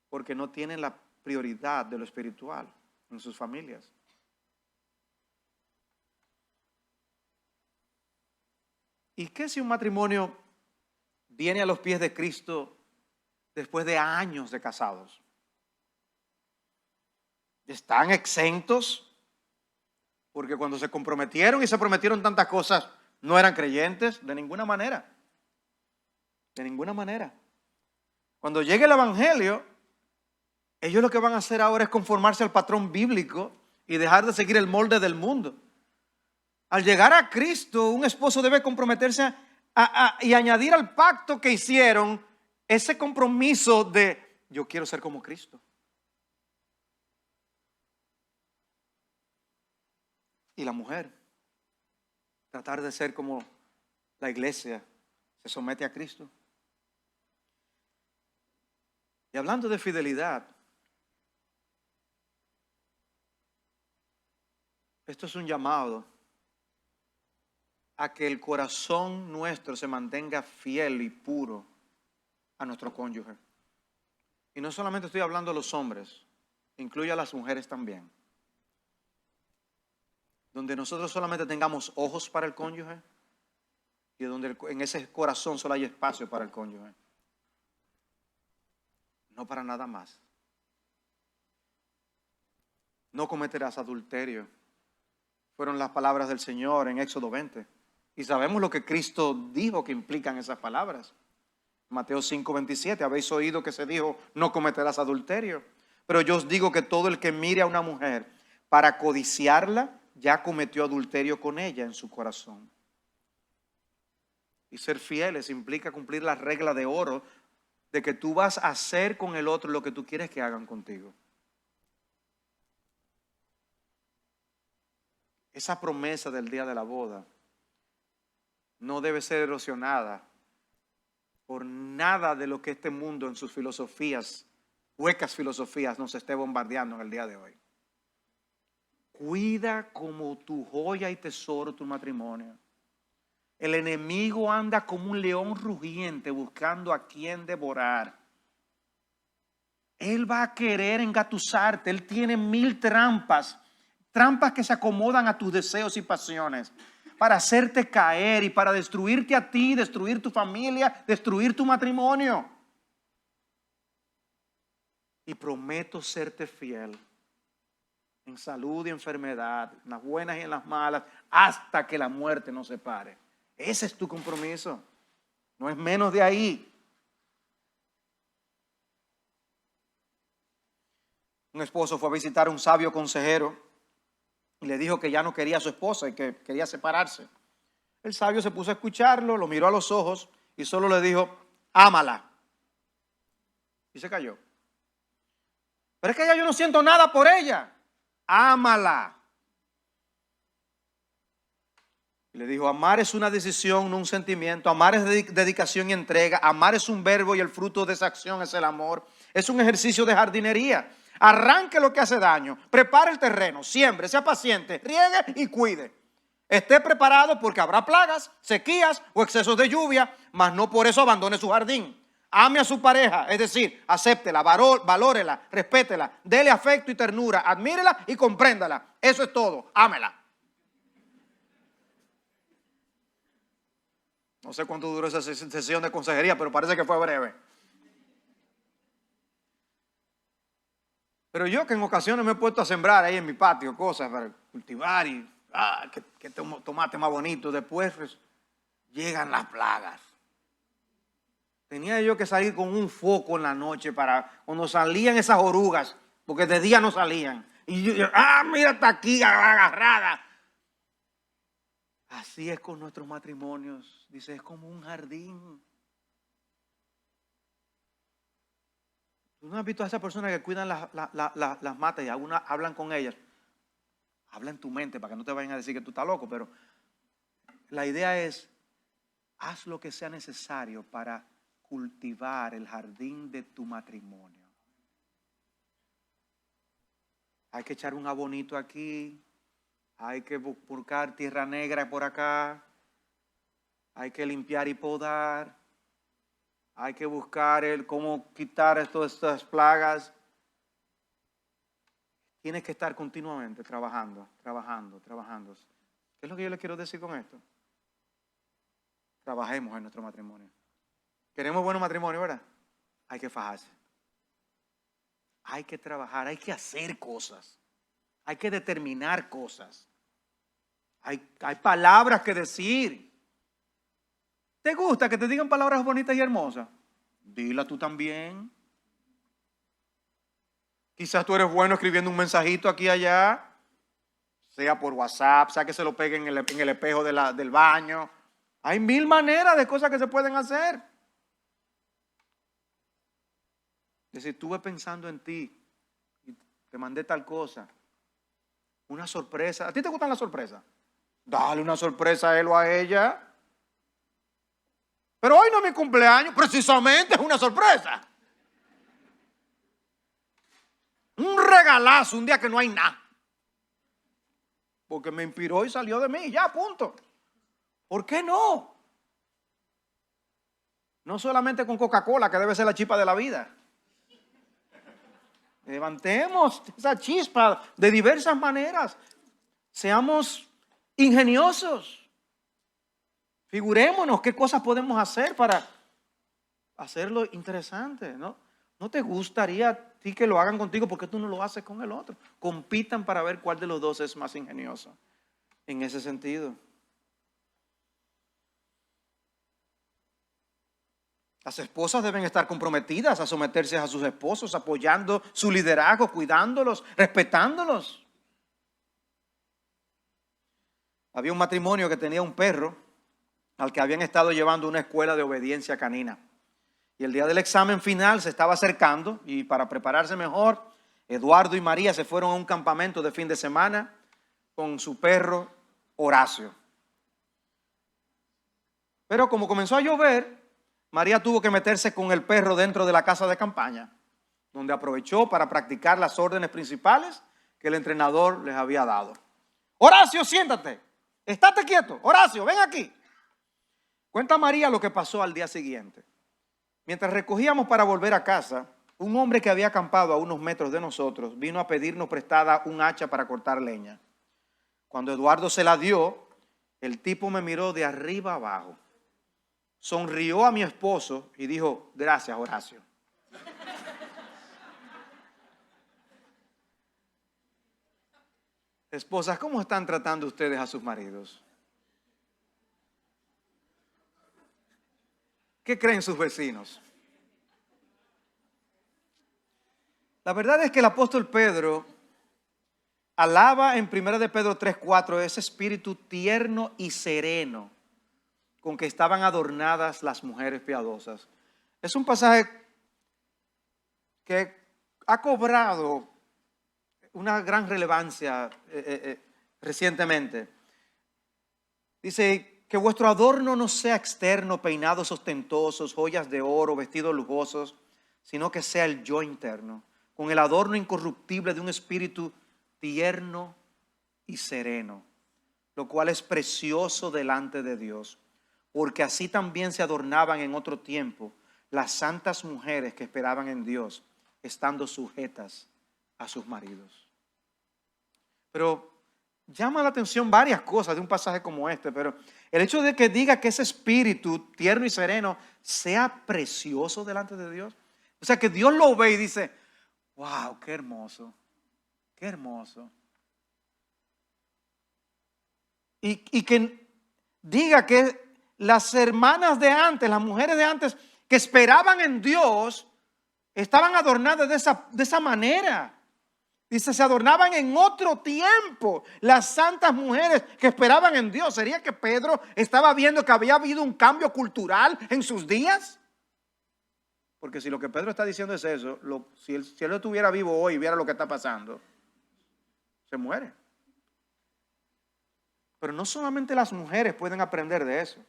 porque no tienen la prioridad de lo espiritual en sus familias. ¿Y qué si un matrimonio viene a los pies de Cristo después de años de casados? ¿Están exentos? Porque cuando se comprometieron y se prometieron tantas cosas, no eran creyentes de ninguna manera. De ninguna manera. Cuando llegue el evangelio, ellos lo que van a hacer ahora es conformarse al patrón bíblico y dejar de seguir el molde del mundo. Al llegar a Cristo, un esposo debe comprometerse y añadir al pacto que hicieron ese compromiso de yo quiero ser como Cristo. Y la mujer, tratar de ser como la iglesia se somete a Cristo. Y hablando de fidelidad, esto es un llamado a que el corazón nuestro se mantenga fiel y puro a nuestro cónyuge. Y no solamente estoy hablando de los hombres, incluye a las mujeres también. Donde nosotros solamente tengamos ojos para el cónyuge y donde en ese corazón solo hay espacio para el cónyuge. No para nada más. No cometerás adulterio. Fueron las palabras del Señor en Éxodo 20. Y sabemos lo que Cristo dijo que implican esas palabras. Mateo 5:27, habéis oído que se dijo, no cometerás adulterio. Pero yo os digo que todo el que mire a una mujer para codiciarla, ya cometió adulterio con ella en su corazón. Y ser fieles implica cumplir la regla de oro de que tú vas a hacer con el otro lo que tú quieres que hagan contigo. esa promesa del día de la boda no debe ser erosionada por nada de lo que este mundo en sus filosofías, huecas filosofías, nos esté bombardeando en el día de hoy. Cuida como tu joya y tesoro tu matrimonio. El enemigo anda como un león rugiente buscando a quien devorar. Él va a querer engatusarte. Él tiene 1000 trampas. Trampas que se acomodan a tus deseos y pasiones para hacerte caer y para destruirte a ti, destruir tu familia, destruir tu matrimonio. Y prometo serte fiel en salud y enfermedad, en las buenas y en las malas, hasta que la muerte nos separe. Ese es tu compromiso. No es menos de ahí. Un esposo fue a visitar a un sabio consejero y le dijo que ya no quería a su esposa y que quería separarse. El sabio se puso a escucharlo, lo miró a los ojos y solo le dijo, ámala. Y se cayó. Pero es que ya yo no siento nada por ella. Ámala. Y le dijo, amar es una decisión, no un sentimiento. Amar es dedicación y entrega. Amar es un verbo y el fruto de esa acción es el amor. Es un ejercicio de jardinería. Arranque lo que hace daño, prepare el terreno, siembre, sea paciente, riegue y cuide. Esté preparado porque habrá plagas, sequías o excesos de lluvia, mas no por eso abandone su jardín. Ame a su pareja, es decir, acéptela, valórela, respétela, dele afecto y ternura, admírela y compréndala. Eso es todo, ámela. No sé cuánto duró esa sesión de consejería, pero parece que fue breve. Pero yo que en ocasiones me he puesto a sembrar ahí en mi patio cosas para cultivar y que tomate más bonito. Después llegan las plagas. Tenía yo que salir con un foco en la noche para cuando salían esas orugas, porque de día no salían. Y yo, mira, está aquí agarrada. Así es con nuestros matrimonios. Dice, es como un jardín. ¿Tú no has visto a esas personas que cuidan las matas y algunas hablan con ellas? Habla en tu mente para que no te vayan a decir que tú estás loco, pero la idea es, haz lo que sea necesario para cultivar el jardín de tu matrimonio. Hay que echar un abonito aquí, hay que buscar tierra negra por acá, hay que limpiar y podar. Hay que buscar cómo quitar todas estas plagas. Tienes que estar continuamente trabajando. ¿Qué es lo que yo le quiero decir con esto? Trabajemos en nuestro matrimonio. Queremos buen matrimonio, ¿verdad? Hay que fajarse. Hay que trabajar, hay que hacer cosas. Hay que determinar cosas. Hay palabras que decir. ¿Te gusta que te digan palabras bonitas y hermosas? Dila tú también. Quizás tú eres bueno escribiendo un mensajito aquí y allá, sea por WhatsApp, sea que se lo peguen en el espejo del baño. Hay 1000 maneras de cosas que se pueden hacer. Es decir, estuve pensando en ti y te mandé tal cosa. Una sorpresa. ¿A ti te gustan las sorpresas? Dale una sorpresa a él o a ella. Pero hoy no es mi cumpleaños, precisamente es una sorpresa. Un regalazo, un día que no hay nada. Porque me inspiró y salió de mí, ya, punto. ¿Por qué no? No solamente con Coca-Cola, que debe ser la chispa de la vida. Levantemos esa chispa de diversas maneras. Seamos ingeniosos. Figurémonos qué cosas podemos hacer para hacerlo interesante, ¿no? ¿No te gustaría a ti que lo hagan contigo? ¿Por qué tú no lo haces con el otro? Compitan para ver cuál de los dos es más ingenioso en ese sentido. Las esposas deben estar comprometidas a someterse a sus esposos, apoyando su liderazgo, cuidándolos, respetándolos. Había un matrimonio que tenía un perro al que habían estado llevando a una escuela de obediencia canina. Y el día del examen final se estaba acercando y para prepararse mejor, Eduardo y María se fueron a un campamento de fin de semana con su perro Horacio. Pero como comenzó a llover, María tuvo que meterse con el perro dentro de la casa de campaña, donde aprovechó para practicar las órdenes principales que el entrenador les había dado. Horacio, siéntate. Estate quieto. Horacio, ven aquí. Cuenta María lo que pasó al día siguiente. Mientras recogíamos para volver a casa, un hombre que había acampado a unos metros de nosotros vino a pedirnos prestada un hacha para cortar leña. Cuando Eduardo se la dio, el tipo me miró de arriba abajo. Sonrió a mi esposo y dijo: gracias, Horacio. Esposas, ¿cómo están tratando ustedes a sus maridos? ¿Qué creen sus vecinos? La verdad es que el apóstol Pedro alaba en 1 de Pedro 3:4 ese espíritu tierno y sereno con que estaban adornadas las mujeres piadosas. Es un pasaje que ha cobrado una gran relevancia recientemente. Dice: que vuestro adorno no sea externo, peinados ostentosos, joyas de oro, vestidos lujosos, sino que sea el yo interno, con el adorno incorruptible de un espíritu tierno y sereno, lo cual es precioso delante de Dios, porque así también se adornaban en otro tiempo las santas mujeres que esperaban en Dios, estando sujetas a sus maridos. Pero llama la atención varias cosas de un pasaje como este, pero el hecho de que diga que ese espíritu tierno y sereno sea precioso delante de Dios, o sea, que Dios lo ve y dice: wow, qué hermoso, qué hermoso. Y que diga que las hermanas de antes, las mujeres de antes que esperaban en Dios, estaban adornadas de esa manera. Dice: se adornaban en otro tiempo las santas mujeres que esperaban en Dios. ¿Sería que Pedro estaba viendo que había habido un cambio cultural en sus días? Porque si lo que Pedro está diciendo es eso, si él estuviera vivo hoy y viera lo que está pasando, se muere. Pero no solamente las mujeres pueden aprender de eso.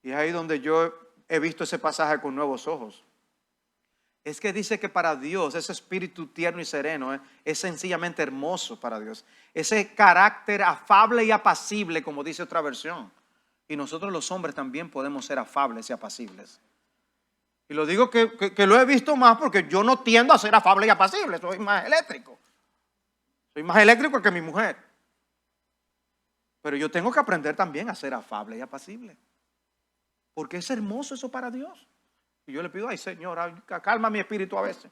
Y es ahí donde yo he visto ese pasaje con nuevos ojos. Es que dice que para Dios ese espíritu tierno y sereno es sencillamente hermoso para Dios. Ese carácter afable y apacible, como dice otra versión. Y nosotros los hombres también podemos ser afables y apacibles. Y lo digo que lo he visto más porque yo no tiendo a ser afable y apacible. Soy más eléctrico. Soy más eléctrico que mi mujer. Pero yo tengo que aprender también a ser afable y apacible. Porque es hermoso eso para Dios. Y yo le pido: ay, Señor, calma mi espíritu a veces.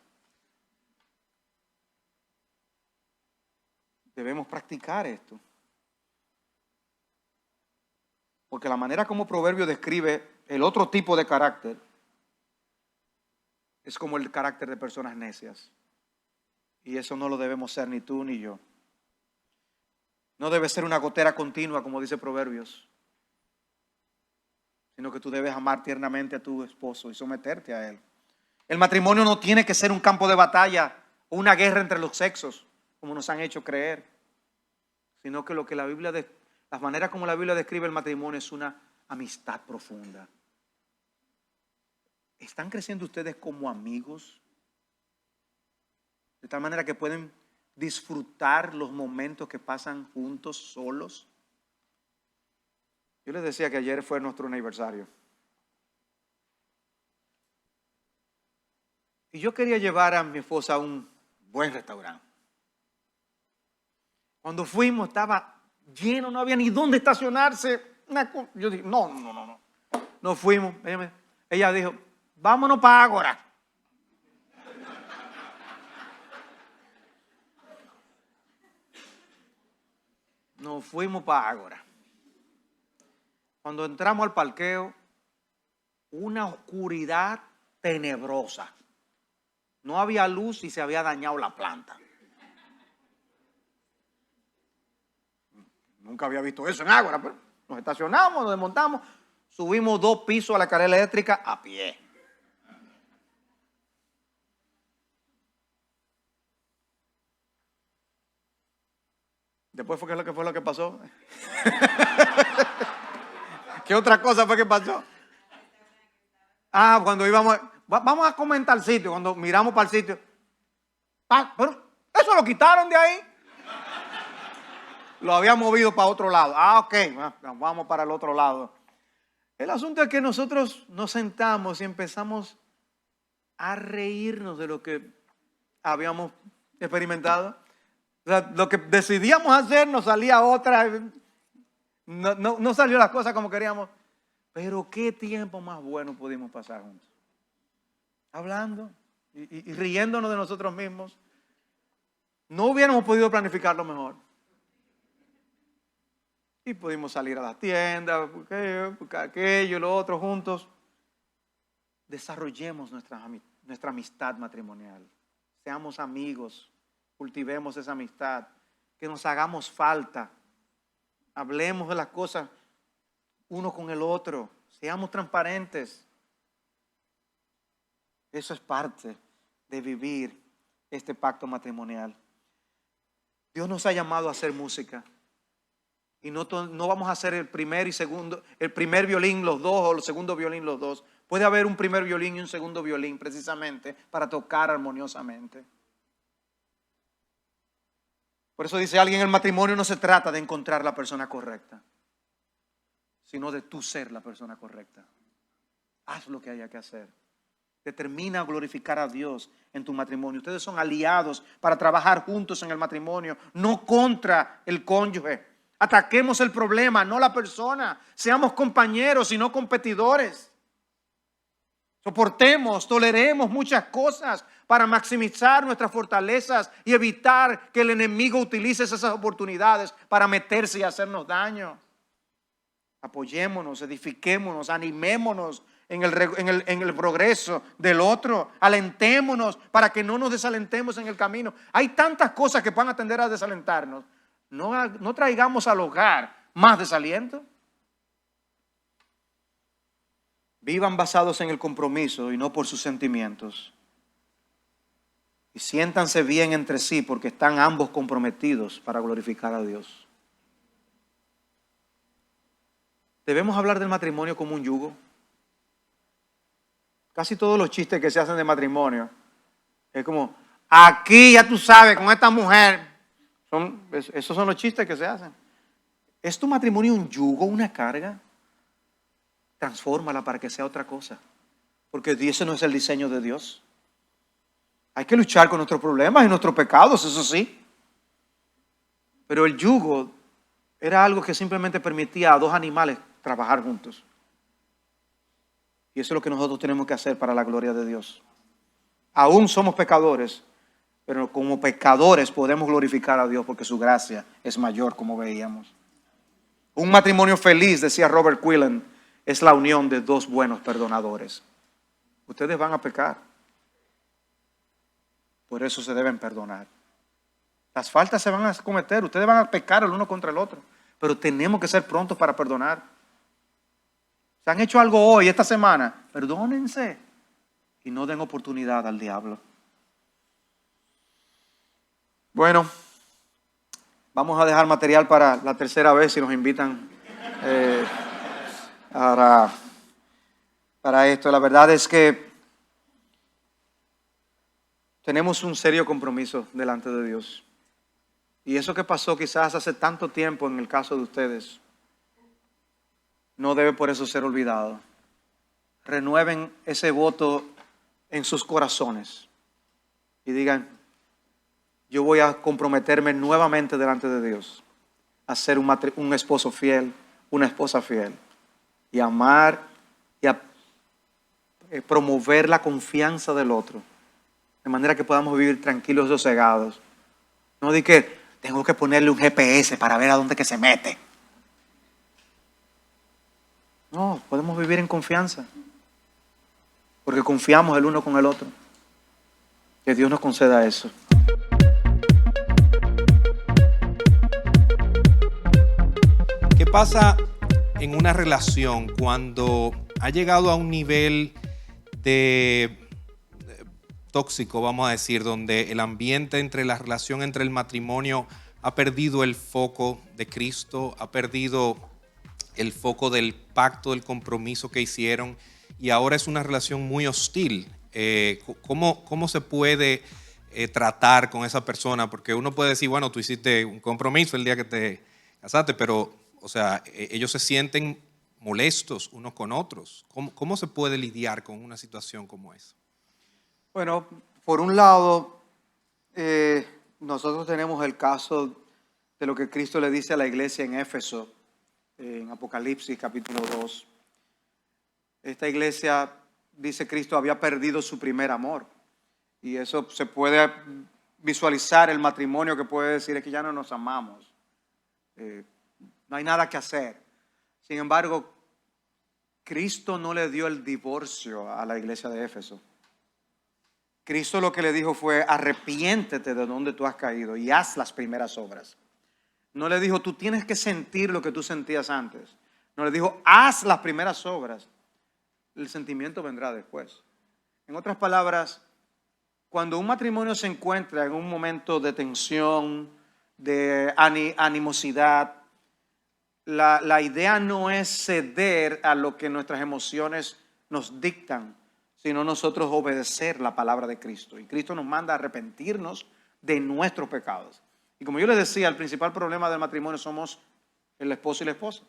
Debemos practicar esto. Porque la manera como Proverbio describe el otro tipo de carácter es como el carácter de personas necias. Y eso no lo debemos ser ni tú ni yo. No debe ser una gotera continua, como dice Proverbios, sino que tú debes amar tiernamente a tu esposo y someterte a él. El matrimonio no tiene que ser un campo de batalla o una guerra entre los sexos, como nos han hecho creer, sino que las maneras como la Biblia describe el matrimonio es una amistad profunda. ¿Están creciendo ustedes como amigos? De tal manera que pueden disfrutar los momentos que pasan juntos, solos. Yo les decía que ayer fue nuestro aniversario. Y yo quería llevar a mi esposa a un buen restaurante. Cuando fuimos estaba lleno, no había ni dónde estacionarse. Yo dije: no. Nos fuimos. Ella dijo: vámonos para Ágora. Nos fuimos para Ágora. Cuando entramos al parqueo, una oscuridad tenebrosa. No había luz y se había dañado la planta. Nunca había visto eso en Ágora, pero nos estacionamos, nos desmontamos, subimos 2 pisos a la carrera eléctrica a pie. Después fue lo que fue lo que pasó. ¿Qué otra cosa fue que pasó? Cuando íbamos, vamos a comentar el sitio, cuando miramos para el sitio. Pero eso lo quitaron de ahí. Lo había movido para otro lado. Ok, vamos para el otro lado. El asunto es que nosotros nos sentamos y empezamos a reírnos de lo que habíamos experimentado. O sea, lo que decidíamos hacer nos salía otra. No salió las cosas como queríamos. Pero qué tiempo más bueno pudimos pasar juntos. Hablando y riéndonos de nosotros mismos. No hubiéramos podido planificarlo mejor. Y pudimos salir a las tiendas, aquello, lo otro juntos. Desarrollemos nuestra amistad matrimonial. Seamos amigos, cultivemos esa amistad, que nos hagamos falta. Hablemos de las cosas uno con el otro, seamos transparentes. Eso es parte de vivir este pacto matrimonial. Dios nos ha llamado a hacer música. Y no vamos a hacer el primer violín los dos o el segundo violín los dos. Puede haber un primer violín y un segundo violín precisamente para tocar armoniosamente. Por eso dice alguien, el matrimonio no se trata de encontrar la persona correcta, sino de tú ser la persona correcta. Haz lo que haya que hacer. Determina glorificar a Dios en tu matrimonio. Ustedes son aliados para trabajar juntos en el matrimonio, no contra el cónyuge. Ataquemos el problema, no la persona. Seamos compañeros y no competidores. Soportemos, toleremos muchas cosas para maximizar nuestras fortalezas y evitar que el enemigo utilice esas oportunidades para meterse y hacernos daño. Apoyémonos, edifiquémonos, animémonos en el progreso del otro. Alentémonos para que no nos desalentemos en el camino. Hay tantas cosas que van a tender a desalentarnos. No traigamos al hogar más desaliento. Vivan basados en el compromiso y no por sus sentimientos. Y siéntanse bien entre sí porque están ambos comprometidos para glorificar a Dios. Debemos hablar del matrimonio como un yugo. Casi todos los chistes que se hacen de matrimonio es como, aquí ya tú sabes, con esta mujer. Esos son los chistes que se hacen. ¿Es tu matrimonio un yugo, una carga? Transfórmala para que sea otra cosa. Porque ese no es el diseño de Dios. Hay que luchar con nuestros problemas y nuestros pecados, eso sí. Pero el yugo era algo que simplemente permitía a dos animales trabajar juntos. Y eso es lo que nosotros tenemos que hacer para la gloria de Dios. Aún somos pecadores, pero como pecadores podemos glorificar a Dios porque su gracia es mayor, como veíamos. Un matrimonio feliz, decía Robert Quillen, es la unión de dos buenos perdonadores. Ustedes van a pecar. Por eso se deben perdonar. Las faltas se van a cometer. Ustedes van a pecar el uno contra el otro. Pero tenemos que ser prontos para perdonar. Se han hecho algo hoy, esta semana. Perdónense. Y no den oportunidad al diablo. Bueno, vamos a dejar material para la tercera vez si nos invitan para esto. La verdad es que tenemos un serio compromiso delante de Dios. Y eso que pasó quizás hace tanto tiempo en el caso de ustedes, no debe por eso ser olvidado. Renueven ese voto en sus corazones y digan, yo voy a comprometerme nuevamente delante de Dios a ser un esposo fiel, una esposa fiel y amar y a promover la confianza del otro de manera que podamos vivir tranquilos y sosegados. No di que tengo que ponerle un GPS para ver a dónde que se mete. No, podemos vivir en confianza porque confiamos el uno con el otro. Que Dios nos conceda eso. ¿Qué pasa en una relación cuando ha llegado a un nivel de tóxico, vamos a decir, donde el ambiente entre la relación entre el matrimonio ha perdido el foco de Cristo, ha perdido el foco del pacto, del compromiso que hicieron, y ahora es una relación muy hostil. ¿Cómo se puede tratar con esa persona? Porque uno puede decir, bueno, tú hiciste un compromiso el día que te casaste, pero, o sea, ellos se sienten molestos unos con otros. ¿Cómo se puede lidiar con una situación como esa? Bueno, por un lado, nosotros tenemos el caso de lo que Cristo le dice a la iglesia en Éfeso, en Apocalipsis capítulo 2. Esta iglesia, dice Cristo, había perdido su primer amor. Y eso se puede visualizar el matrimonio que puede decir es que ya no nos amamos. No hay nada que hacer. Sin embargo, Cristo no le dio el divorcio a la iglesia de Éfeso. Cristo lo que le dijo fue: arrepiéntete de donde tú has caído y haz las primeras obras. No le dijo: tú tienes que sentir lo que tú sentías antes. No le dijo: haz las primeras obras. El sentimiento vendrá después. En otras palabras, cuando un matrimonio se encuentra en un momento de tensión, de animosidad, la idea no es ceder a lo que nuestras emociones nos dictan, sino nosotros obedecer la palabra de Cristo. Y Cristo nos manda a arrepentirnos de nuestros pecados. Y como yo les decía, el principal problema del matrimonio somos el esposo y la esposa.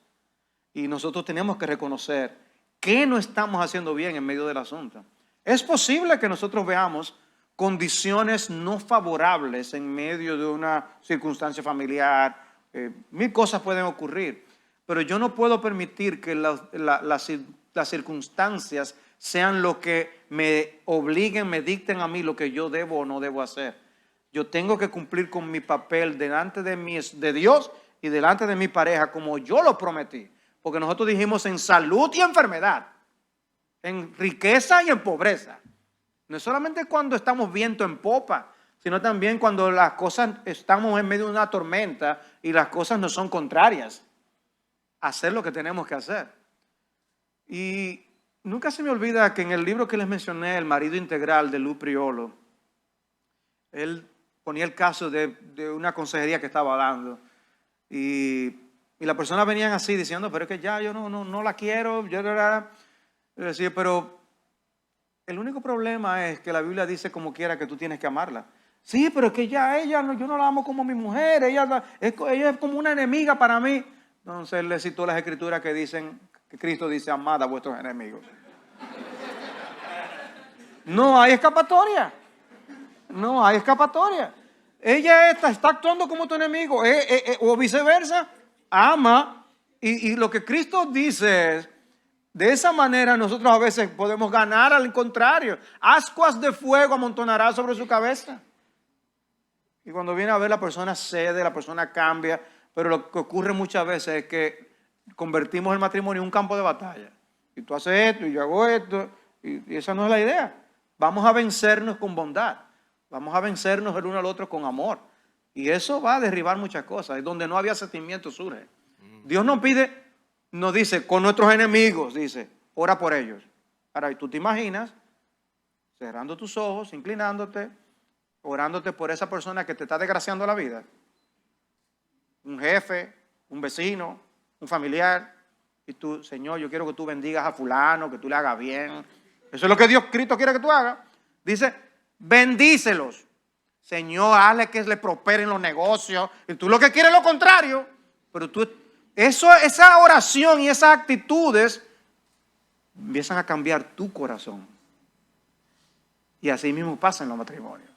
Y nosotros tenemos que reconocer que no estamos haciendo bien en medio del asunto. Es posible que nosotros veamos condiciones no favorables en medio de una circunstancia familiar. Mil cosas pueden ocurrir, pero yo no puedo permitir que las circunstancias sean lo que me obliguen, me dicten a mí lo que yo debo o no debo hacer. Yo tengo que cumplir con mi papel delante de Dios y delante de mi pareja como yo lo prometí. Porque nosotros dijimos en salud y enfermedad, en riqueza y en pobreza. No es solamente cuando estamos viento en popa, sino también cuando las cosas, estamos en medio de una tormenta y las cosas no son contrarias. Hacer lo que tenemos que hacer. Y nunca se me olvida que en el libro que les mencioné, El marido integral, de Lou Priolo, él ponía el caso de una consejería que estaba dando. Y las personas venían así diciendo: pero es que ya yo no la quiero. Yo decía: pero el único problema es que la Biblia dice como quiera que tú tienes que amarla. Sí, pero es que ya ella, yo no la amo como mi mujer. Ella es como una enemiga para mí. Entonces él le citó las escrituras que dicen, que Cristo dice: amad a vuestros enemigos. No hay escapatoria. No hay escapatoria. Ella está actuando como tu enemigo. O viceversa. Ama. Y lo que Cristo dice es: de esa manera nosotros a veces podemos ganar, al contrario. Ascuas de fuego amontonará sobre su cabeza. Y cuando viene a ver, la persona cede, la persona cambia. Pero lo que ocurre muchas veces es que convertimos el matrimonio en un campo de batalla. Y tú haces esto y yo hago esto. Y esa no es la idea. Vamos a vencernos con bondad. Vamos a vencernos el uno al otro con amor. Y eso va a derribar muchas cosas. Es donde no había sentimiento surge. Dios nos pide, nos dice, con nuestros enemigos, dice, ora por ellos. Ahora, tú te imaginas cerrando tus ojos, inclinándote, orándote por esa persona que te está desgraciando la vida. Un jefe, un vecino, un familiar. Y tú: Señor, yo quiero que tú bendigas a fulano, que tú le hagas bien. Eso es lo que Cristo quiere que tú hagas. Dice: bendícelos. Señor, hazle que le prosperen los negocios. Y tú lo que quieres es lo contrario. Pero esa oración y esas actitudes empiezan a cambiar tu corazón. Y así mismo pasa en los matrimonios.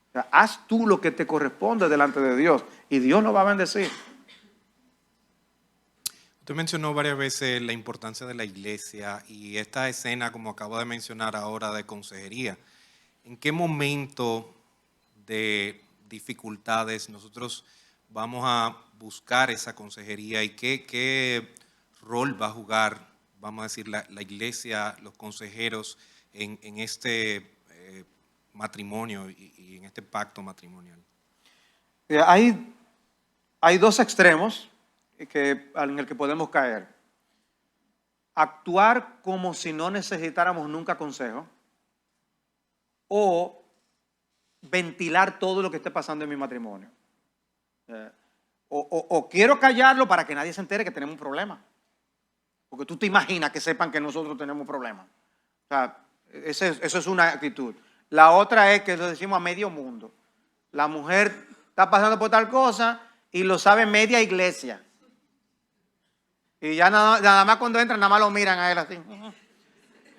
O sea, haz tú lo que te corresponde delante de Dios y Dios nos va a bendecir. Usted mencionó varias veces la importancia de la iglesia y esta escena, como acabo de mencionar ahora, de consejería. ¿En qué momento de dificultades nosotros vamos a buscar esa consejería y qué rol va a jugar, vamos a decir, la iglesia, los consejeros en este matrimonio y en este pacto matrimonial? Hay dos extremos en el que podemos caer. Actuar como si no necesitáramos nunca consejo, o ventilar todo lo que esté pasando en mi matrimonio. O quiero callarlo para que nadie se entere que tenemos un problema. Porque tú te imaginas que sepan que nosotros tenemos un problema. O sea, eso es una actitud. La otra es que lo decimos a medio mundo. La mujer está pasando por tal cosa y lo sabe media iglesia. Y ya nada más cuando entran, nada más lo miran a él así.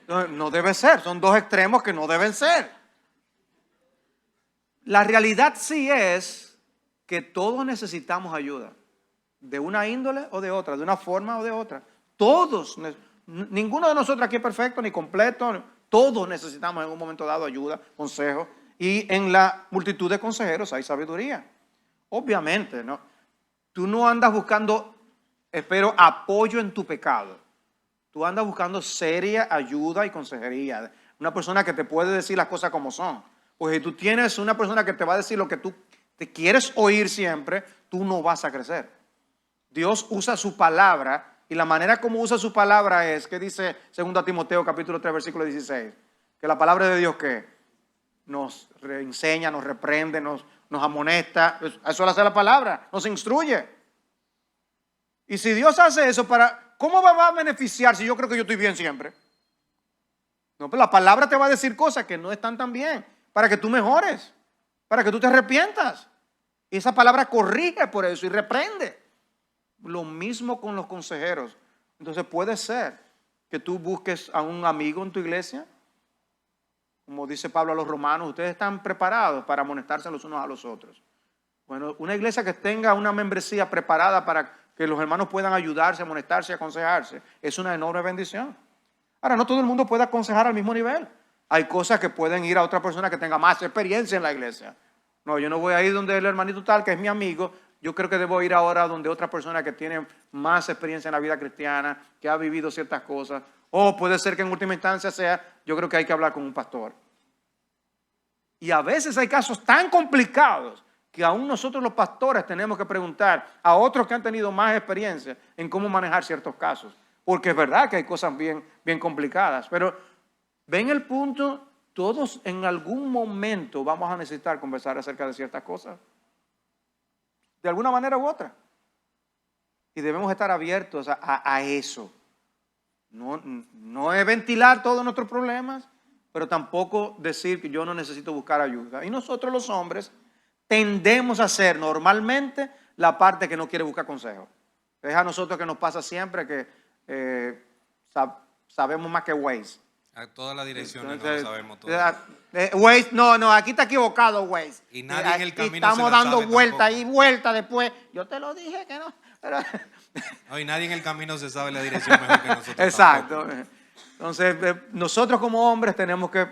No debe ser, son dos extremos que no deben ser. La realidad sí es que todos necesitamos ayuda, de una índole o de otra, de una forma o de otra. Todos, ninguno de nosotros aquí es perfecto ni completo, todos necesitamos en un momento dado ayuda, consejo, y en la multitud de consejeros hay sabiduría. Obviamente, ¿no? Tú no andas buscando, espero, apoyo en tu pecado. Tú andas buscando seria ayuda y consejería. Una persona que te puede decir las cosas como son. Porque si tú tienes una persona que te va a decir lo que tú te quieres oír siempre, tú no vas a crecer. Dios usa su palabra y la manera como usa su palabra es, ¿qué dice 2 Timoteo capítulo 3 versículo 16? Que la palabra de Dios ¿qué? Nos enseña, nos reprende, nos amonesta. Eso lo hace la palabra, nos instruye. Y si Dios hace eso, ¿cómo va a beneficiar si yo creo que yo estoy bien siempre? No, pero la palabra te va a decir cosas que no están tan bien, para que tú mejores, para que tú te arrepientas. Y esa palabra corrige por eso y reprende. Lo mismo con los consejeros. Entonces puede ser que tú busques a un amigo en tu iglesia. Como dice Pablo a los romanos, ustedes están preparados para amonestarse los unos a los otros. Bueno, una iglesia que tenga una membresía preparada para que los hermanos puedan ayudarse, amonestarse y aconsejarse, es una enorme bendición. Ahora, no todo el mundo puede aconsejar al mismo nivel. Hay cosas que pueden ir a otra persona que tenga más experiencia en la iglesia. No, yo no voy a ir donde el hermanito tal, que es mi amigo. Yo creo que debo ir ahora donde otra persona que tiene más experiencia en la vida cristiana, que ha vivido ciertas cosas. O puede ser que en última instancia yo creo que hay que hablar con un pastor. Y a veces hay casos tan complicados que aún nosotros los pastores tenemos que preguntar a otros que han tenido más experiencia en cómo manejar ciertos casos. Porque es verdad que hay cosas bien complicadas. Pero ven el punto, todos en algún momento vamos a necesitar conversar acerca de ciertas cosas. De alguna manera u otra. Y debemos estar abiertos a eso. No es ventilar todos nuestros problemas, pero tampoco decir que yo no necesito buscar ayuda. Y nosotros los hombres tendemos a hacer normalmente la parte que no quiere buscar consejo. Es a nosotros que nos pasa siempre que sabemos más que Waze. A todas las direcciones no lo sabemos todo. Waze, no, aquí está equivocado Waze. Y nadie en el camino estamos se la dando sabe vuelta tampoco. y vuelta después. Yo te lo dije que no. Pero No, y nadie en el camino se sabe la dirección mejor que nosotros. exacto. Tampoco. Entonces, nosotros como hombres tenemos que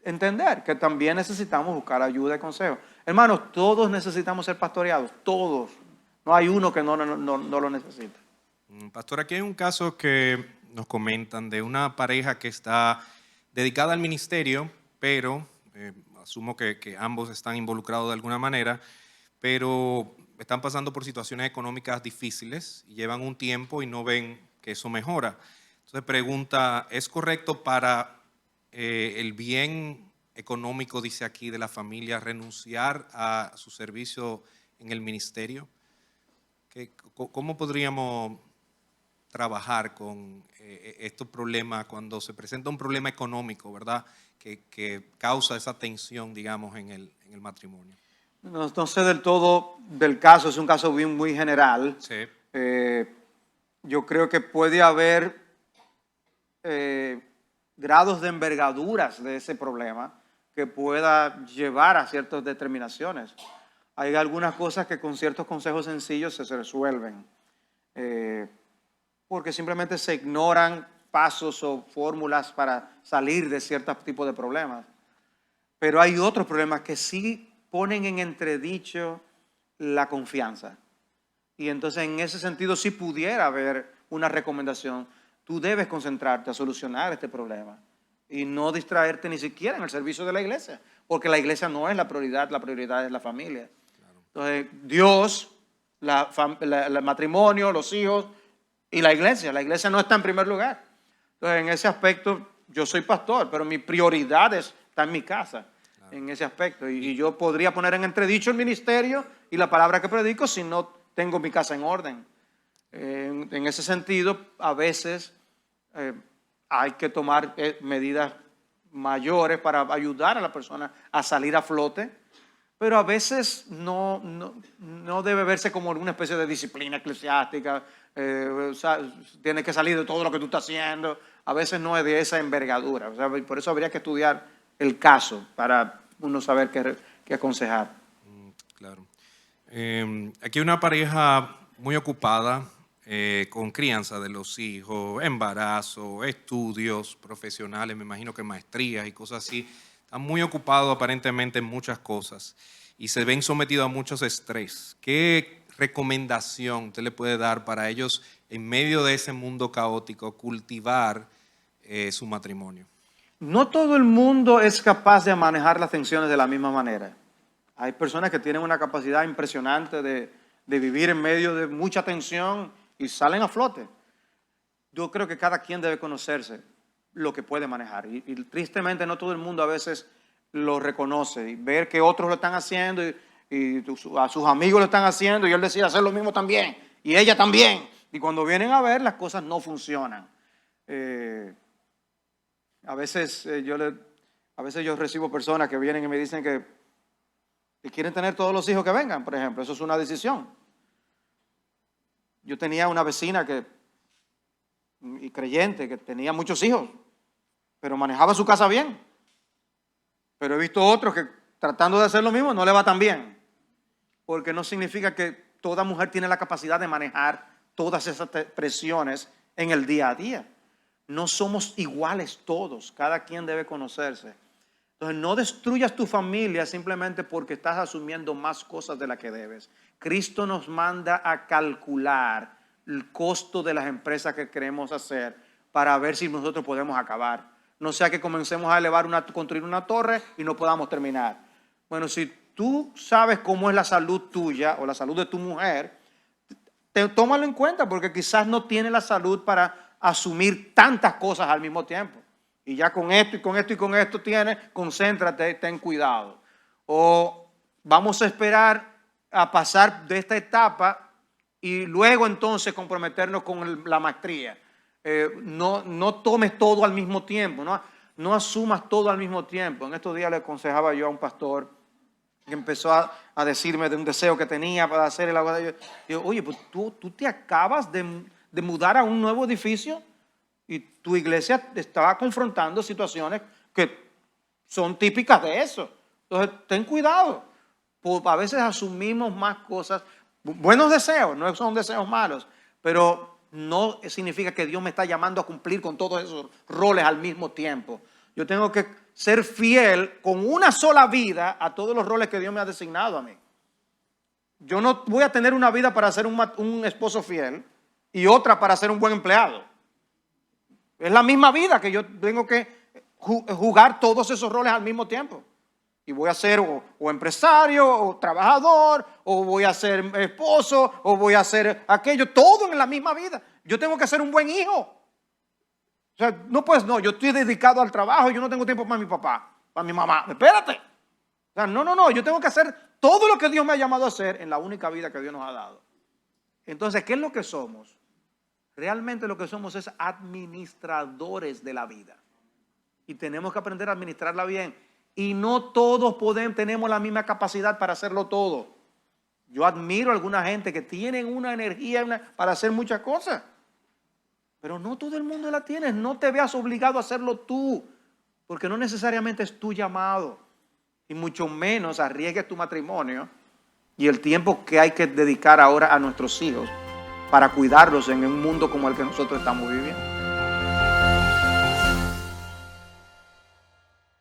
entender que también necesitamos buscar ayuda y consejo. Hermanos, todos necesitamos ser pastoreados, todos. No hay uno que no lo necesita. Pastor, aquí hay un caso que nos comentan de una pareja que está dedicada al ministerio, pero asumo que ambos están involucrados de alguna manera, pero están pasando por situaciones económicas difíciles y llevan un tiempo y no ven que eso mejora. Entonces pregunta, ¿es correcto para el bien económico, dice aquí, de la familia renunciar a su servicio en el ministerio? ¿Cómo podríamos trabajar con estos problemas cuando se presenta un problema económico, ¿verdad? Que causa esa tensión, digamos, en el matrimonio. No sé del todo del caso, es un caso muy general. Sí. Yo creo que puede haber grados de envergaduras de ese problema que pueda llevar a ciertas determinaciones. Hay algunas cosas que con ciertos consejos sencillos se resuelven. Porque simplemente se ignoran pasos o fórmulas para salir de ciertos tipos de problemas. Pero hay otros problemas que sí ponen en entredicho la confianza. Y entonces en ese sentido sí pudiera haber una recomendación. Tú debes concentrarte a solucionar este problema y no distraerte ni siquiera en el servicio de la iglesia, porque la iglesia no es la prioridad es la familia. Claro. Entonces Dios, el matrimonio, los hijos, y la iglesia no está en primer lugar. Entonces, en ese aspecto, yo soy pastor, pero mi prioridad está en mi casa, claro, en ese aspecto. Y yo podría poner en entredicho el ministerio y la palabra que predico si no tengo mi casa en orden. En ese sentido, a veces hay que tomar medidas mayores para ayudar a la persona a salir a flote, pero a veces no debe verse como una especie de disciplina eclesiástica. O sea, tienes que salir de todo lo que tú estás haciendo. A veces no es de esa envergadura. O sea, por eso habría que estudiar el caso para uno saber qué aconsejar. Claro. Aquí hay una pareja muy ocupada con crianza de los hijos, embarazo, estudios profesionales, me imagino que maestrías y cosas así. Están muy ocupados aparentemente en muchas cosas y se ven sometidos a muchos estrés. ¿Qué recomendación usted le puede dar para ellos en medio de ese mundo caótico cultivar su matrimonio? No todo el mundo es capaz de manejar las tensiones de la misma manera. Hay personas que tienen una capacidad impresionante de vivir en medio de mucha tensión y salen a flote. Yo creo que cada quien debe conocerse lo que puede manejar. Y tristemente no todo el mundo a veces lo reconoce. Y ver que otros lo están haciendo y a sus amigos lo están haciendo y él decide hacer lo mismo también. Y ella también. Y cuando vienen a ver, las cosas no funcionan. A veces yo recibo personas que vienen y me dicen que quieren tener todos los hijos que vengan, por ejemplo. Eso es una decisión. Yo tenía una vecina y creyente que tenía muchos hijos, pero manejaba su casa bien. Pero he visto otros que tratando de hacer lo mismo no le va tan bien. Porque no significa que toda mujer tiene la capacidad de manejar todas esas presiones en el día a día. No somos iguales todos, cada quien debe conocerse. Entonces no destruyas tu familia simplemente porque estás asumiendo más cosas de las que debes. Cristo nos manda a calcular el costo de las empresas que queremos hacer para ver si nosotros podemos acabar. No sea que comencemos a construir una torre y no podamos terminar. Bueno, si tú sabes cómo es la salud tuya o la salud de tu mujer, tómalo en cuenta porque quizás no tiene la salud para asumir tantas cosas al mismo tiempo. Y ya con esto y con esto y con esto tienes, concéntrate, ten cuidado. O vamos a esperar a pasar de esta etapa y luego entonces comprometernos con la maestría. No tomes todo al mismo tiempo, no asumas todo al mismo tiempo. En estos días le aconsejaba yo a un pastor que empezó a decirme de un deseo que tenía para hacer el agua. Yo, oye, pues tú te acabas de mudar a un nuevo edificio y tu iglesia te estaba confrontando situaciones que son típicas de eso. Entonces, ten cuidado. A veces asumimos más cosas, buenos deseos, no son deseos malos, pero no significa que Dios me está llamando a cumplir con todos esos roles al mismo tiempo. Yo tengo que ser fiel con una sola vida a todos los roles que Dios me ha designado a mí. Yo no voy a tener una vida para ser un esposo fiel y otra para ser un buen empleado. Es la misma vida que yo tengo que jugar todos esos roles al mismo tiempo. Y voy a ser o empresario, o trabajador, o voy a ser esposo, o voy a ser aquello, todo en la misma vida. Yo tengo que ser un buen hijo. O sea, no, yo estoy dedicado al trabajo, yo no tengo tiempo para mi papá, para mi mamá. Espérate. O sea, no, yo tengo que hacer todo lo que Dios me ha llamado a hacer en la única vida que Dios nos ha dado. Entonces, ¿qué es lo que somos? Realmente lo que somos es administradores de la vida. Y tenemos que aprender a administrarla bien. Y no todos tenemos la misma capacidad para hacerlo todo. Yo admiro a alguna gente que tienen una energía para hacer muchas cosas. Pero no todo el mundo la tiene. No te veas obligado a hacerlo tú. Porque no necesariamente es tu llamado. Y mucho menos arriesgues tu matrimonio y el tiempo que hay que dedicar ahora a nuestros hijos para cuidarlos en un mundo como el que nosotros estamos viviendo.